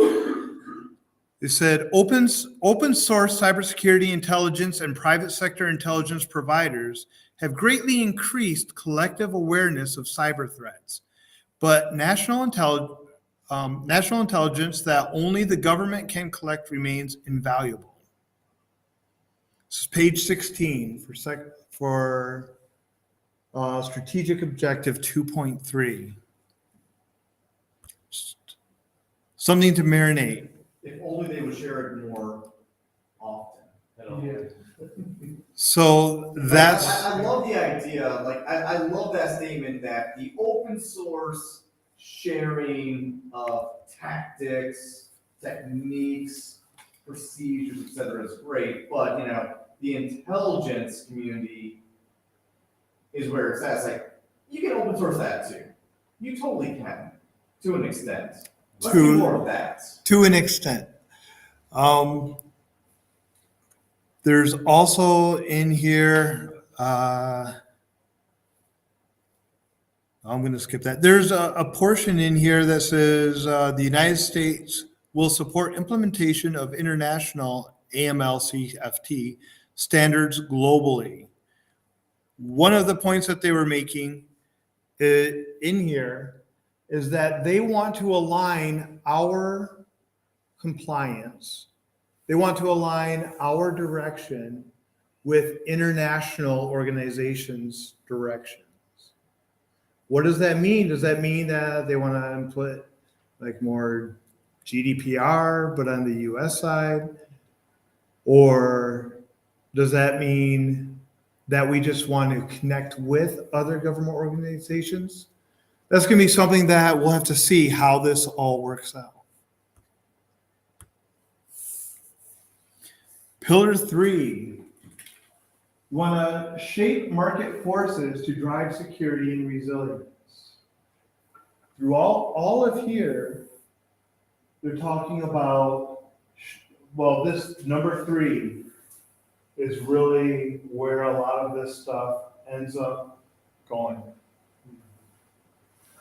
Speaker 1: It said open source cybersecurity intelligence and private sector intelligence providers have greatly increased collective awareness of cyber threats, but national intelligence that only the government can collect remains invaluable. This is page 16 for strategic objective 2.3. Something to marinate.
Speaker 2: If only they would share it more often.
Speaker 1: So that's.
Speaker 2: I love the idea. Like I love that statement that the open source sharing of tactics, techniques, procedures, etc. is great, but the intelligence community is where it's at. It's like you can open source that too. You totally can. To an extent. Let's
Speaker 1: To-
Speaker 2: do more of that.
Speaker 1: To an extent. There's also in here, I'm going to skip that. There's a portion in here that says the United States will support implementation of international AML-CFT standards globally. One of the points that they were making in here is that they want to align our compliance. They want to align our direction with international organizations' directions. What does that mean? Does that mean that they want to put like more GDPR, but on the US side? Or does that mean that we just want to connect with other government organizations? That's going to be something that we'll have to see how this all works out. Pillar 3, we want to shape market forces to drive security and resilience. Through all of here, they're talking about, well, this number 3 is really where a lot of this stuff ends up going.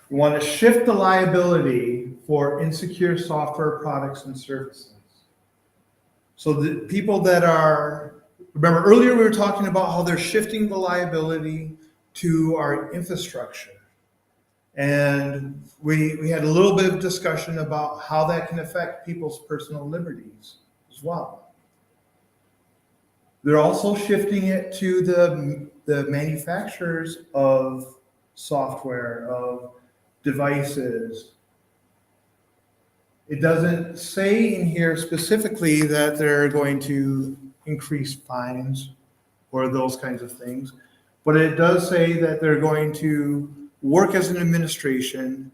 Speaker 1: We want to shift the liability for insecure software products and services. So the people that are, remember earlier we were talking about how they're shifting the liability to our infrastructure. And we had a little bit of discussion about how that can affect people's personal liberties as well. They're also shifting it to the manufacturers of software, of devices. It doesn't say in here specifically that they're going to increase fines or those kinds of things, but it does say that they're going to work as an administration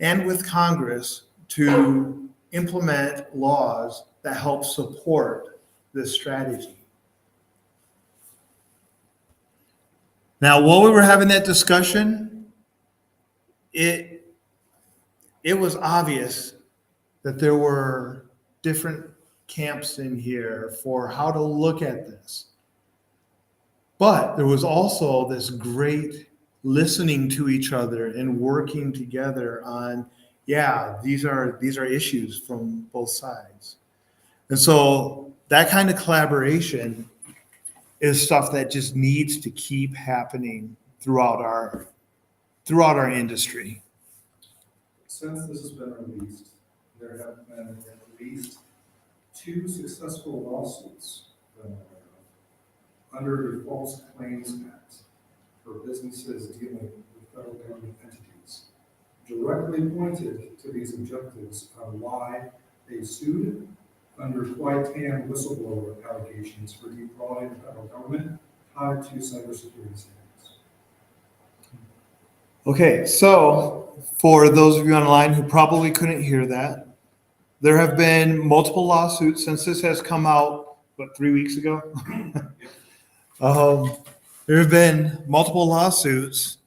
Speaker 1: and with Congress to implement laws that help support this strategy. Now, while we were having that discussion, it was obvious that there were different camps in here for how to look at this. But there was also this great listening to each other and working together on, yeah, these are issues from both sides. And so that kind of collaboration is stuff that just needs to keep happening throughout our industry.
Speaker 5: Since this has been released, there have been at least 2 successful lawsuits that I'm aware of under the False Claims Act for businesses dealing with federal government entities, directly pointed to these objectives on why they sued under Quaitan whistleblower allegations for defrauding the federal government tied to cybersecurity standards.
Speaker 1: Okay, so for those of you online who probably couldn't hear that, there have been multiple lawsuits since this has come out, 3 weeks ago? There have been multiple lawsuits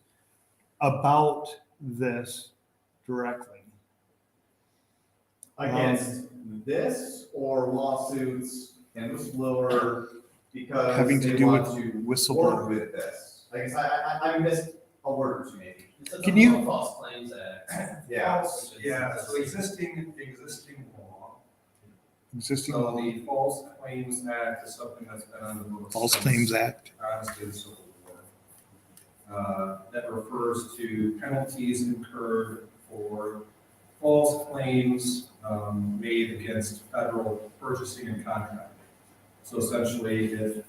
Speaker 1: about this directly.
Speaker 2: Against this or lawsuits and whistleblower because
Speaker 1: Having to
Speaker 2: they
Speaker 1: do
Speaker 2: want
Speaker 1: with
Speaker 2: to
Speaker 1: whistleblower.
Speaker 2: work with this. I guess I missed a word or two maybe.
Speaker 1: Can you-
Speaker 6: False Claims Act.
Speaker 2: Yeah.
Speaker 5: Yeah, so existing law.
Speaker 1: Existing
Speaker 5: So
Speaker 1: law,
Speaker 5: the False Claims Act is something that's been on the books.
Speaker 1: False
Speaker 5: since
Speaker 1: Claims Act.
Speaker 5: Honestly, the Civil War. That refers to penalties incurred for false claims made against federal purchasing and contracting. So essentially, if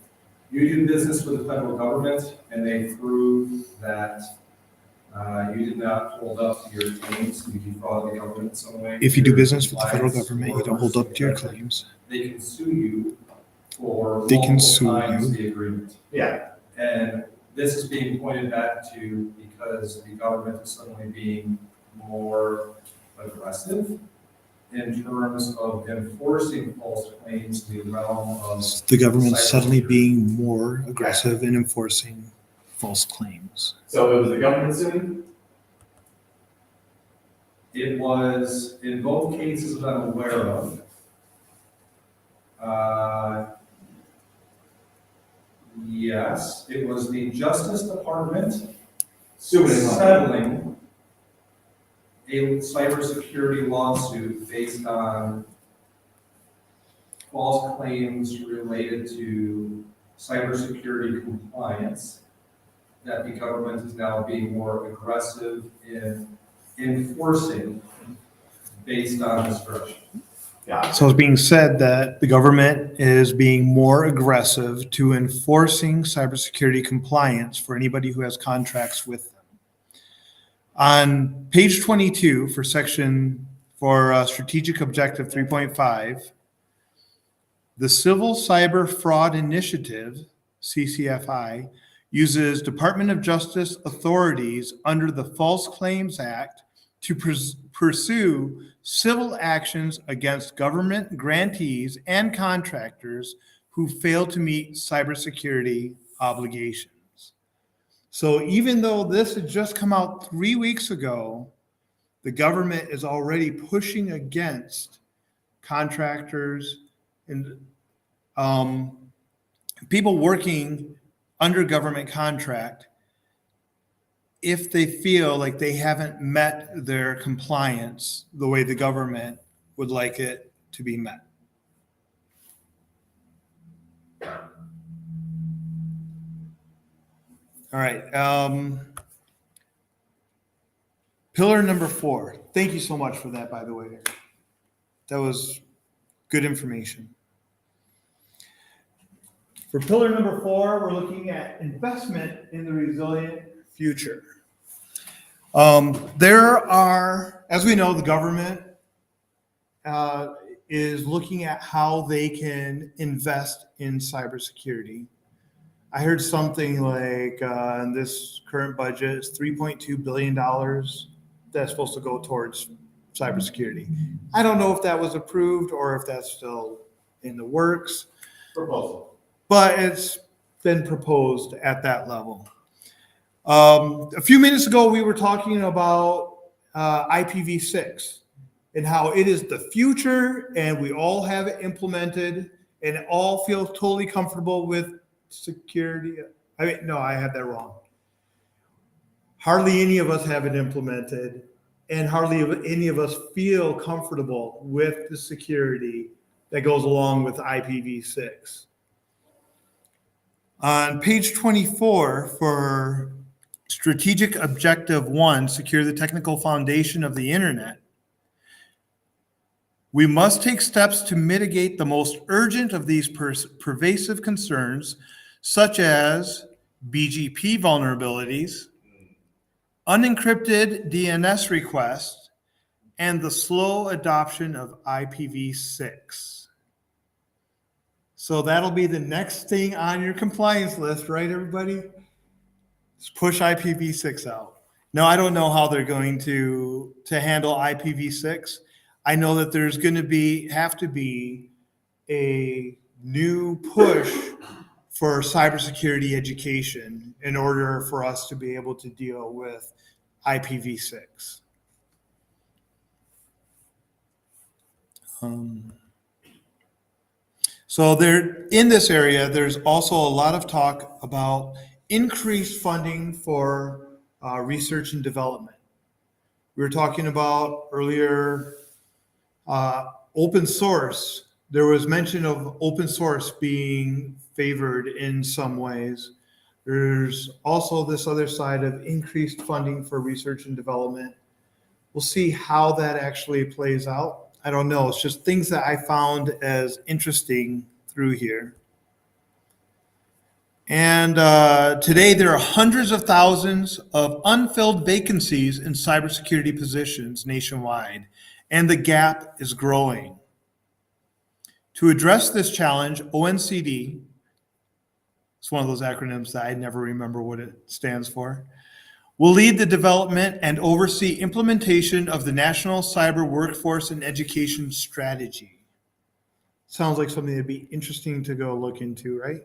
Speaker 5: you do business with the federal government and they prove that you did not hold up to your claims, you defrauded the government in some way.
Speaker 1: If you do business with the federal
Speaker 5: compliance
Speaker 1: government,
Speaker 5: or
Speaker 1: you don't hold up to your
Speaker 5: purchasing
Speaker 1: claims.
Speaker 5: They can sue you for
Speaker 1: They can
Speaker 5: multiple
Speaker 1: sue
Speaker 5: times
Speaker 1: you.
Speaker 5: the agreement.
Speaker 2: Yeah,
Speaker 5: And this is being pointed back to because the government is suddenly being more aggressive in terms of enforcing false claims in the realm of.
Speaker 1: The government suddenly
Speaker 5: cybersecurity.
Speaker 1: being more aggressive in enforcing false claims.
Speaker 2: so it was the government suing?
Speaker 5: It was, in both cases that I'm aware of, yes, it was the Justice Department settling a cybersecurity lawsuit based on false claims related to cybersecurity compliance, that the government is now being more aggressive in enforcing based on discretion.
Speaker 2: Yeah.
Speaker 1: So it's being said that the government is being more aggressive to enforcing cybersecurity compliance for anybody who has contracts with them. On page 22 for strategic objective 3.5, the Civil Cyber Fraud Initiative, CCFI, uses Department of Justice authorities under the False Claims Act to pursue civil actions against government grantees and contractors who fail to meet cybersecurity obligations. So even though this had just come out 3 weeks ago, the government is already pushing against contractors and people working under government contract if they feel like they haven't met their compliance the way the government would like it to be met. All right. Pillar number 4. Thank you so much for that, by the way. That was good information. For pillar number 4, we're looking at investment in the resilient future. There are, as we know, the government is looking at how they can invest in cybersecurity. I heard something like in this current budget, it's $3.2 billion that's supposed to go towards cybersecurity. I don't know if that was approved or if that's still in the works.
Speaker 2: Proposal.
Speaker 1: But it's been proposed at that level. A few minutes ago, we were talking about IPv6 and how it is the future and we all have it implemented and all feel totally comfortable with security. I had that wrong. Hardly any of us have it implemented and hardly any of us feel comfortable with the security that goes along with IPv6. On page 24 for strategic objective 1, secure the technical foundation of the internet, we must take steps to mitigate the most urgent of these pervasive concerns, such as BGP vulnerabilities, unencrypted DNS requests, and the slow adoption of IPv6. So that'll be the next thing on your compliance list, right, everybody? Let's push IPv6 out. Now, I don't know how they're going to handle IPv6. I know that there's going to have to be a new push for cybersecurity education in order for us to be able to deal with IPv6. So there, in this area, there's also a lot of talk about increased funding for research and development. We were talking about earlier open source. There was mention of open source being favored in some ways. There's also this other side of increased funding for research and development. We'll see how that actually plays out. I don't know. It's just things that I found as interesting through here. And today there are hundreds of thousands of unfilled vacancies in cybersecurity positions nationwide, and the gap is growing. To address this challenge, ONCD, it's one of those acronyms that I never remember what it stands for, will lead the development and oversee implementation of the National Cyber Workforce and Education Strategy. Sounds like something that'd be interesting to go look into, right?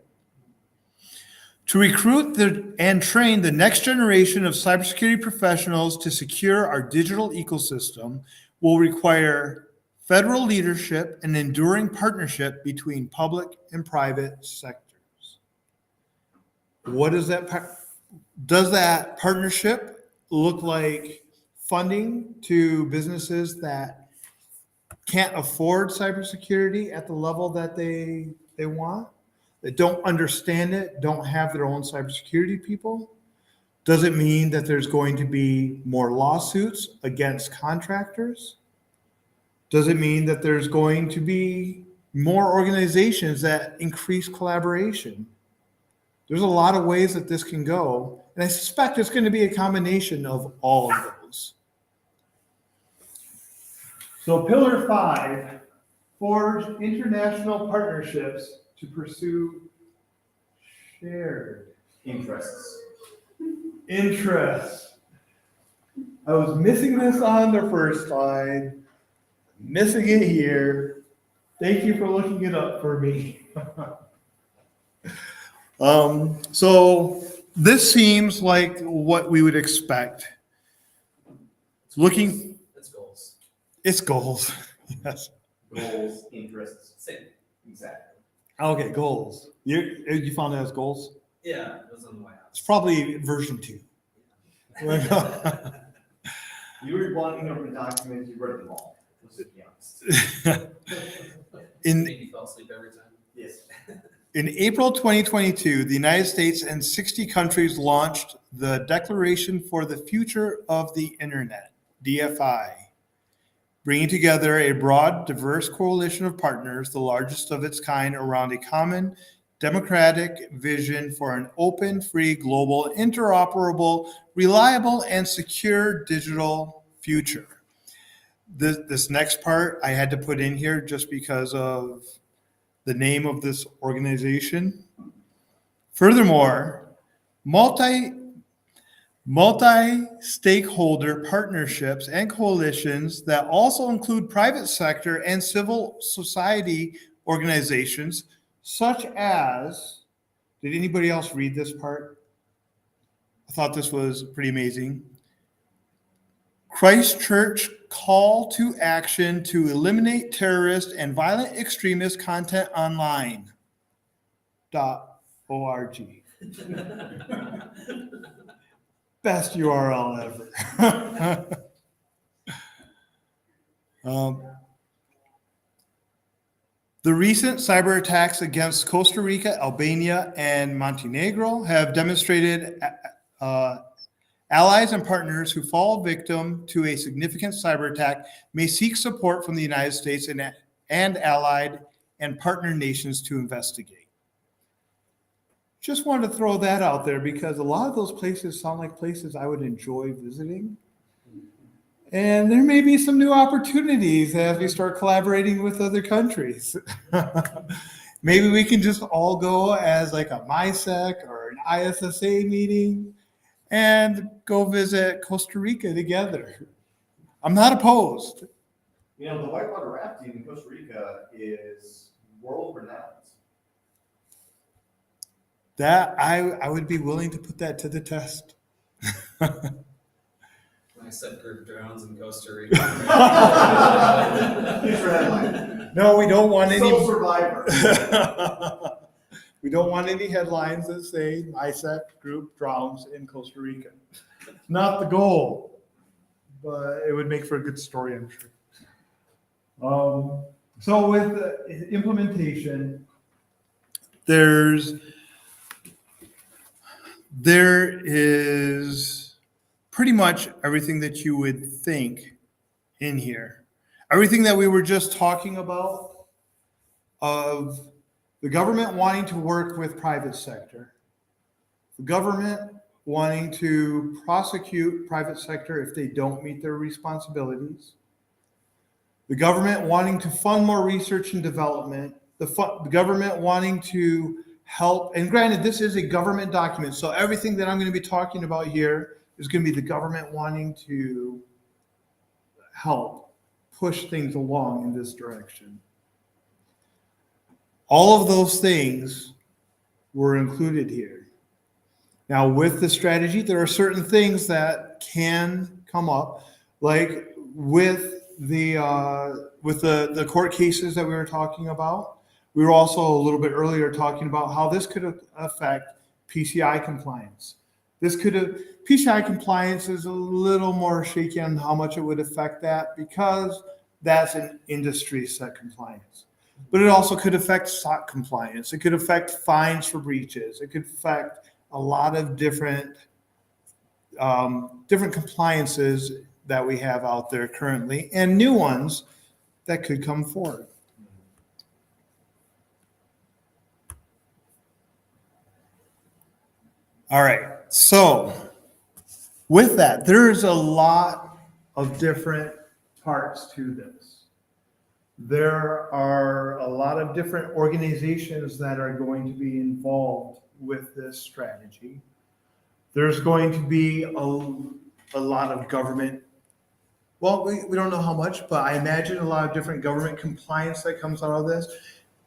Speaker 1: To recruit and train the next generation of cybersecurity professionals to secure our digital ecosystem will require federal leadership and enduring partnership between public and private sectors. What does that partnership look like? Funding to businesses that can't afford cybersecurity at the level that they want, that don't understand it, don't have their own cybersecurity people? Does it mean that there's going to be more lawsuits against contractors? Does it mean that there's going to be more organizations that increase collaboration? There's a lot of ways that this can go, and I suspect it's going to be a combination of all of those. So pillar 5, forge international partnerships to pursue shared
Speaker 2: Interests.
Speaker 1: interests. I was missing this on the first slide, missing it here. Thank you for looking it up for me. So this seems like what we would expect. Looking,
Speaker 3: It's goals.
Speaker 1: it's goals. Yes.
Speaker 2: Goals, interests.
Speaker 3: Same.
Speaker 2: Exactly.
Speaker 1: Okay, goals. You found it as goals?
Speaker 3: Yeah, it was on the way out.
Speaker 1: It's probably version 2.
Speaker 2: You were wanting over documents, you read them all. Let's just be honest.
Speaker 3: Maybe you fell asleep every time.
Speaker 2: Yes.
Speaker 1: In April 2022, the United States and 60 countries launched the Declaration for the Future of the Internet, DFI, bringing together a broad, diverse coalition of partners, the largest of its kind, around a common democratic vision for an open, free, global, interoperable, reliable, and secure digital future. This next part I had to put in here just because of the name of this organization. Furthermore, multi-stakeholder partnerships and coalitions that also include private sector and civil society organizations, such as, did anybody else read this part? I thought this was pretty amazing. Christchurch call to action to eliminate terrorist and violent extremist content online. .org. Best URL ever. The recent cyber attacks against Costa Rica, Albania, and Montenegro have demonstrated allies and partners who fall victim to a significant cyber attack may seek support from the United States and allied and partner nations to investigate. Just wanted to throw that out there because a lot of those places sound like places I would enjoy visiting. And there may be some new opportunities as we start collaborating with other countries. Maybe we can just all go as like a MISEC or an ISSA meeting and go visit Costa Rica together. I'm not opposed.
Speaker 2: You know, the whitewater rafting in Costa Rica is world renowned.
Speaker 1: That I would be willing to put that to the test.
Speaker 3: I said group drowns in Costa Rica.
Speaker 2: Here's your headline.
Speaker 1: No, we don't want any.
Speaker 2: Sole survivor.
Speaker 1: We don't want any headlines that say MISEC group drowns in Costa Rica. Not the goal, but it would make for a good story, I'm sure. So with implementation, there is pretty much everything that you would think in here. Everything that we were just talking about of the government wanting to work with private sector, the government wanting to prosecute private sector if they don't meet their responsibilities, the government wanting to fund more research and development, the government wanting to help, and granted, this is a government document, so everything that I'm going to be talking about here is going to be the government wanting to help push things along in this direction. All of those things were included here. Now, with the strategy, there are certain things that can come up, like with the court cases that we were talking about. We were also a little bit earlier talking about how this could affect PCI compliance. PCI compliance is a little more shaky on how much it would affect that because that's an industry set compliance. But it also could affect SOC compliance. It could affect fines for breaches. It could affect a lot of different compliances that we have out there currently and new ones that could come forward. All right, so with that, there's a lot of different parts to this. There are a lot of different organizations that are going to be involved with this strategy. There's going to be a lot of government. Well, we don't know how much, but I imagine a lot of different government compliance that comes out of this.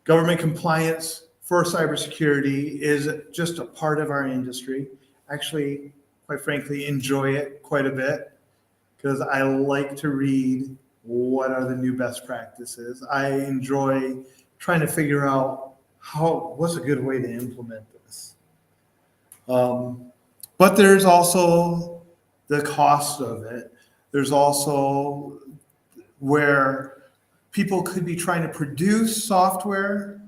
Speaker 1: Government compliance for cybersecurity is just a part of our industry. Actually, quite frankly, enjoy it quite a bit because I like to read what are the new best practices. I enjoy trying to figure out what's a good way to implement this. But there's also the cost of it. There's also where people could be trying to produce software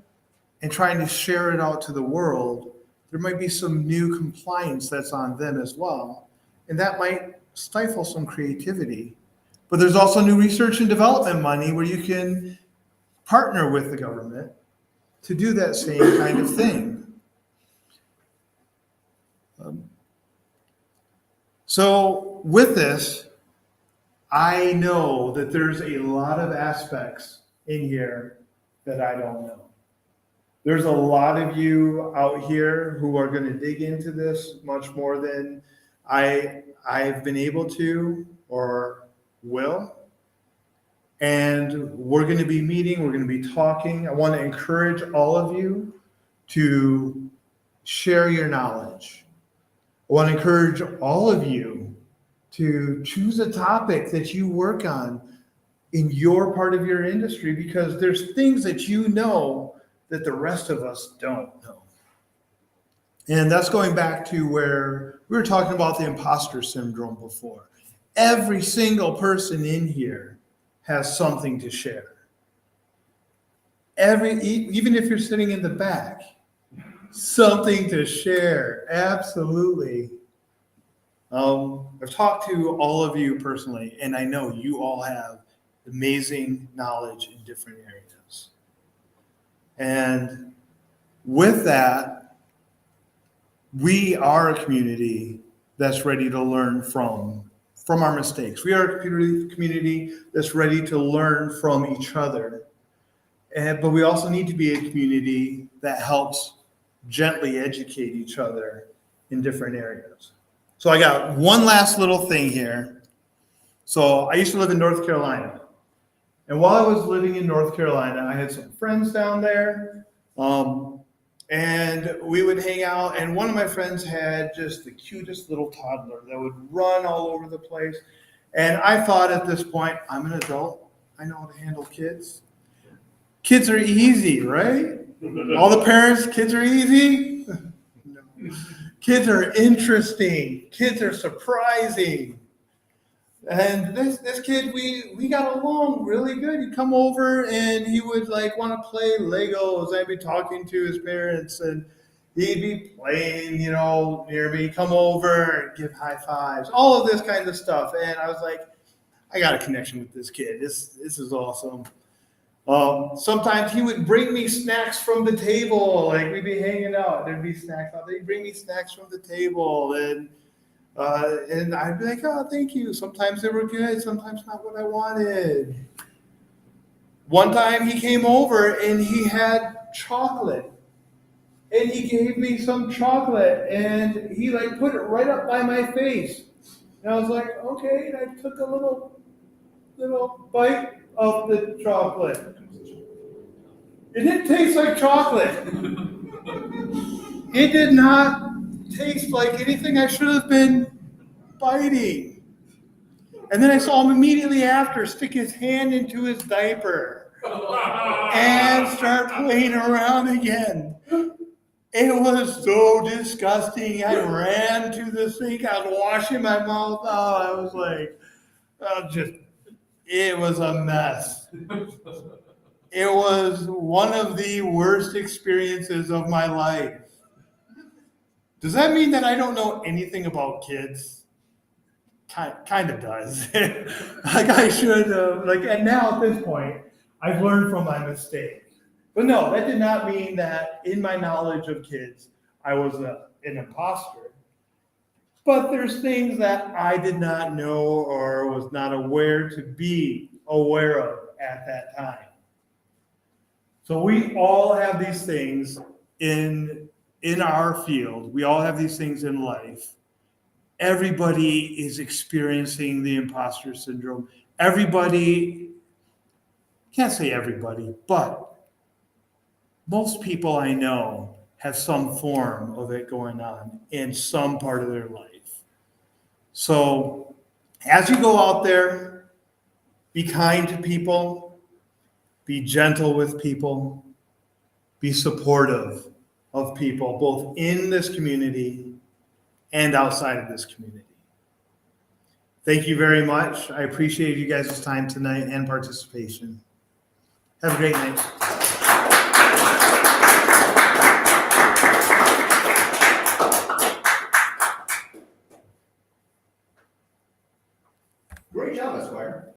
Speaker 1: and trying to share it out to the world. There might be some new compliance that's on them as well. And that might stifle some creativity. But there's also new research and development money where you can partner with the government to do that same kind of thing. So with this, I know that there's a lot of aspects in here that I don't know. There's a lot of you out here who are going to dig into this much more than I've been able to or will. And we're going to be meeting, we're going to be talking. I want to encourage all of you to share your knowledge. I want to encourage all of you to choose a topic that you work on in your part of your industry because there's things that you know that the rest of us don't know. And that's going back to where we were talking about the imposter syndrome before. Every single person in here has something to share. Even if you're sitting in the back, something to share, absolutely. I've talked to all of you personally, and I know you all have amazing knowledge in different areas. And with that, we are a community that's ready to learn from our mistakes. We are a community that's ready to learn from each other. But we also need to be a community that helps gently educate each other in different areas. So I got one last little thing here. So I used to live in North Carolina. And while I was living in North Carolina, I had some friends down there. And we would hang out. And one of my friends had just the cutest little toddler that would run all over the place. And I thought at this point, I'm an adult. I know how to handle kids. Kids are easy, right? All the parents, kids are easy? No. Kids are interesting. Kids are surprising. And this kid, we got along really good. He'd come over and he would want to play Legos. I'd be talking to his parents and he'd be playing, near me, come over and give high fives, all of this kind of stuff. And I was like, I got a connection with this kid. This is awesome. Sometimes he would bring me snacks from the table. We'd be hanging out. There'd be snacks out there. He'd bring me snacks from the table. And I'd be like, oh, thank you. Sometimes they were good. Sometimes not what I wanted. One time he came over and he had chocolate. And he gave me some chocolate. And he put it right up by my face. And I was like, okay. And I took a little bite of the chocolate. It didn't taste like chocolate. It did not taste like anything I should have been biting. And then I saw him immediately after stick his hand into his diaper and start playing around again. It was so disgusting. I ran to the sink. I was washing my mouth out. I was like, it was a mess. It was one of the worst experiences of my life. Does that mean that I don't know anything about kids? Kind of does. Like I should have, and now at this point, I've learned from my mistake. But no, that did not mean that in my knowledge of kids, I was an imposter. But there's things that I did not know or was not aware to be aware of at that time. So we all have these things in our field. We all have these things in life. Everybody is experiencing the imposter syndrome. Everybody, can't say everybody, but most people I know have some form of it going on in some part of their life. So as you go out there, be kind to people, be gentle with people, be supportive of people, both in this community and outside of this community. Thank you very much. I appreciate you guys' time tonight and participation. Have a great night.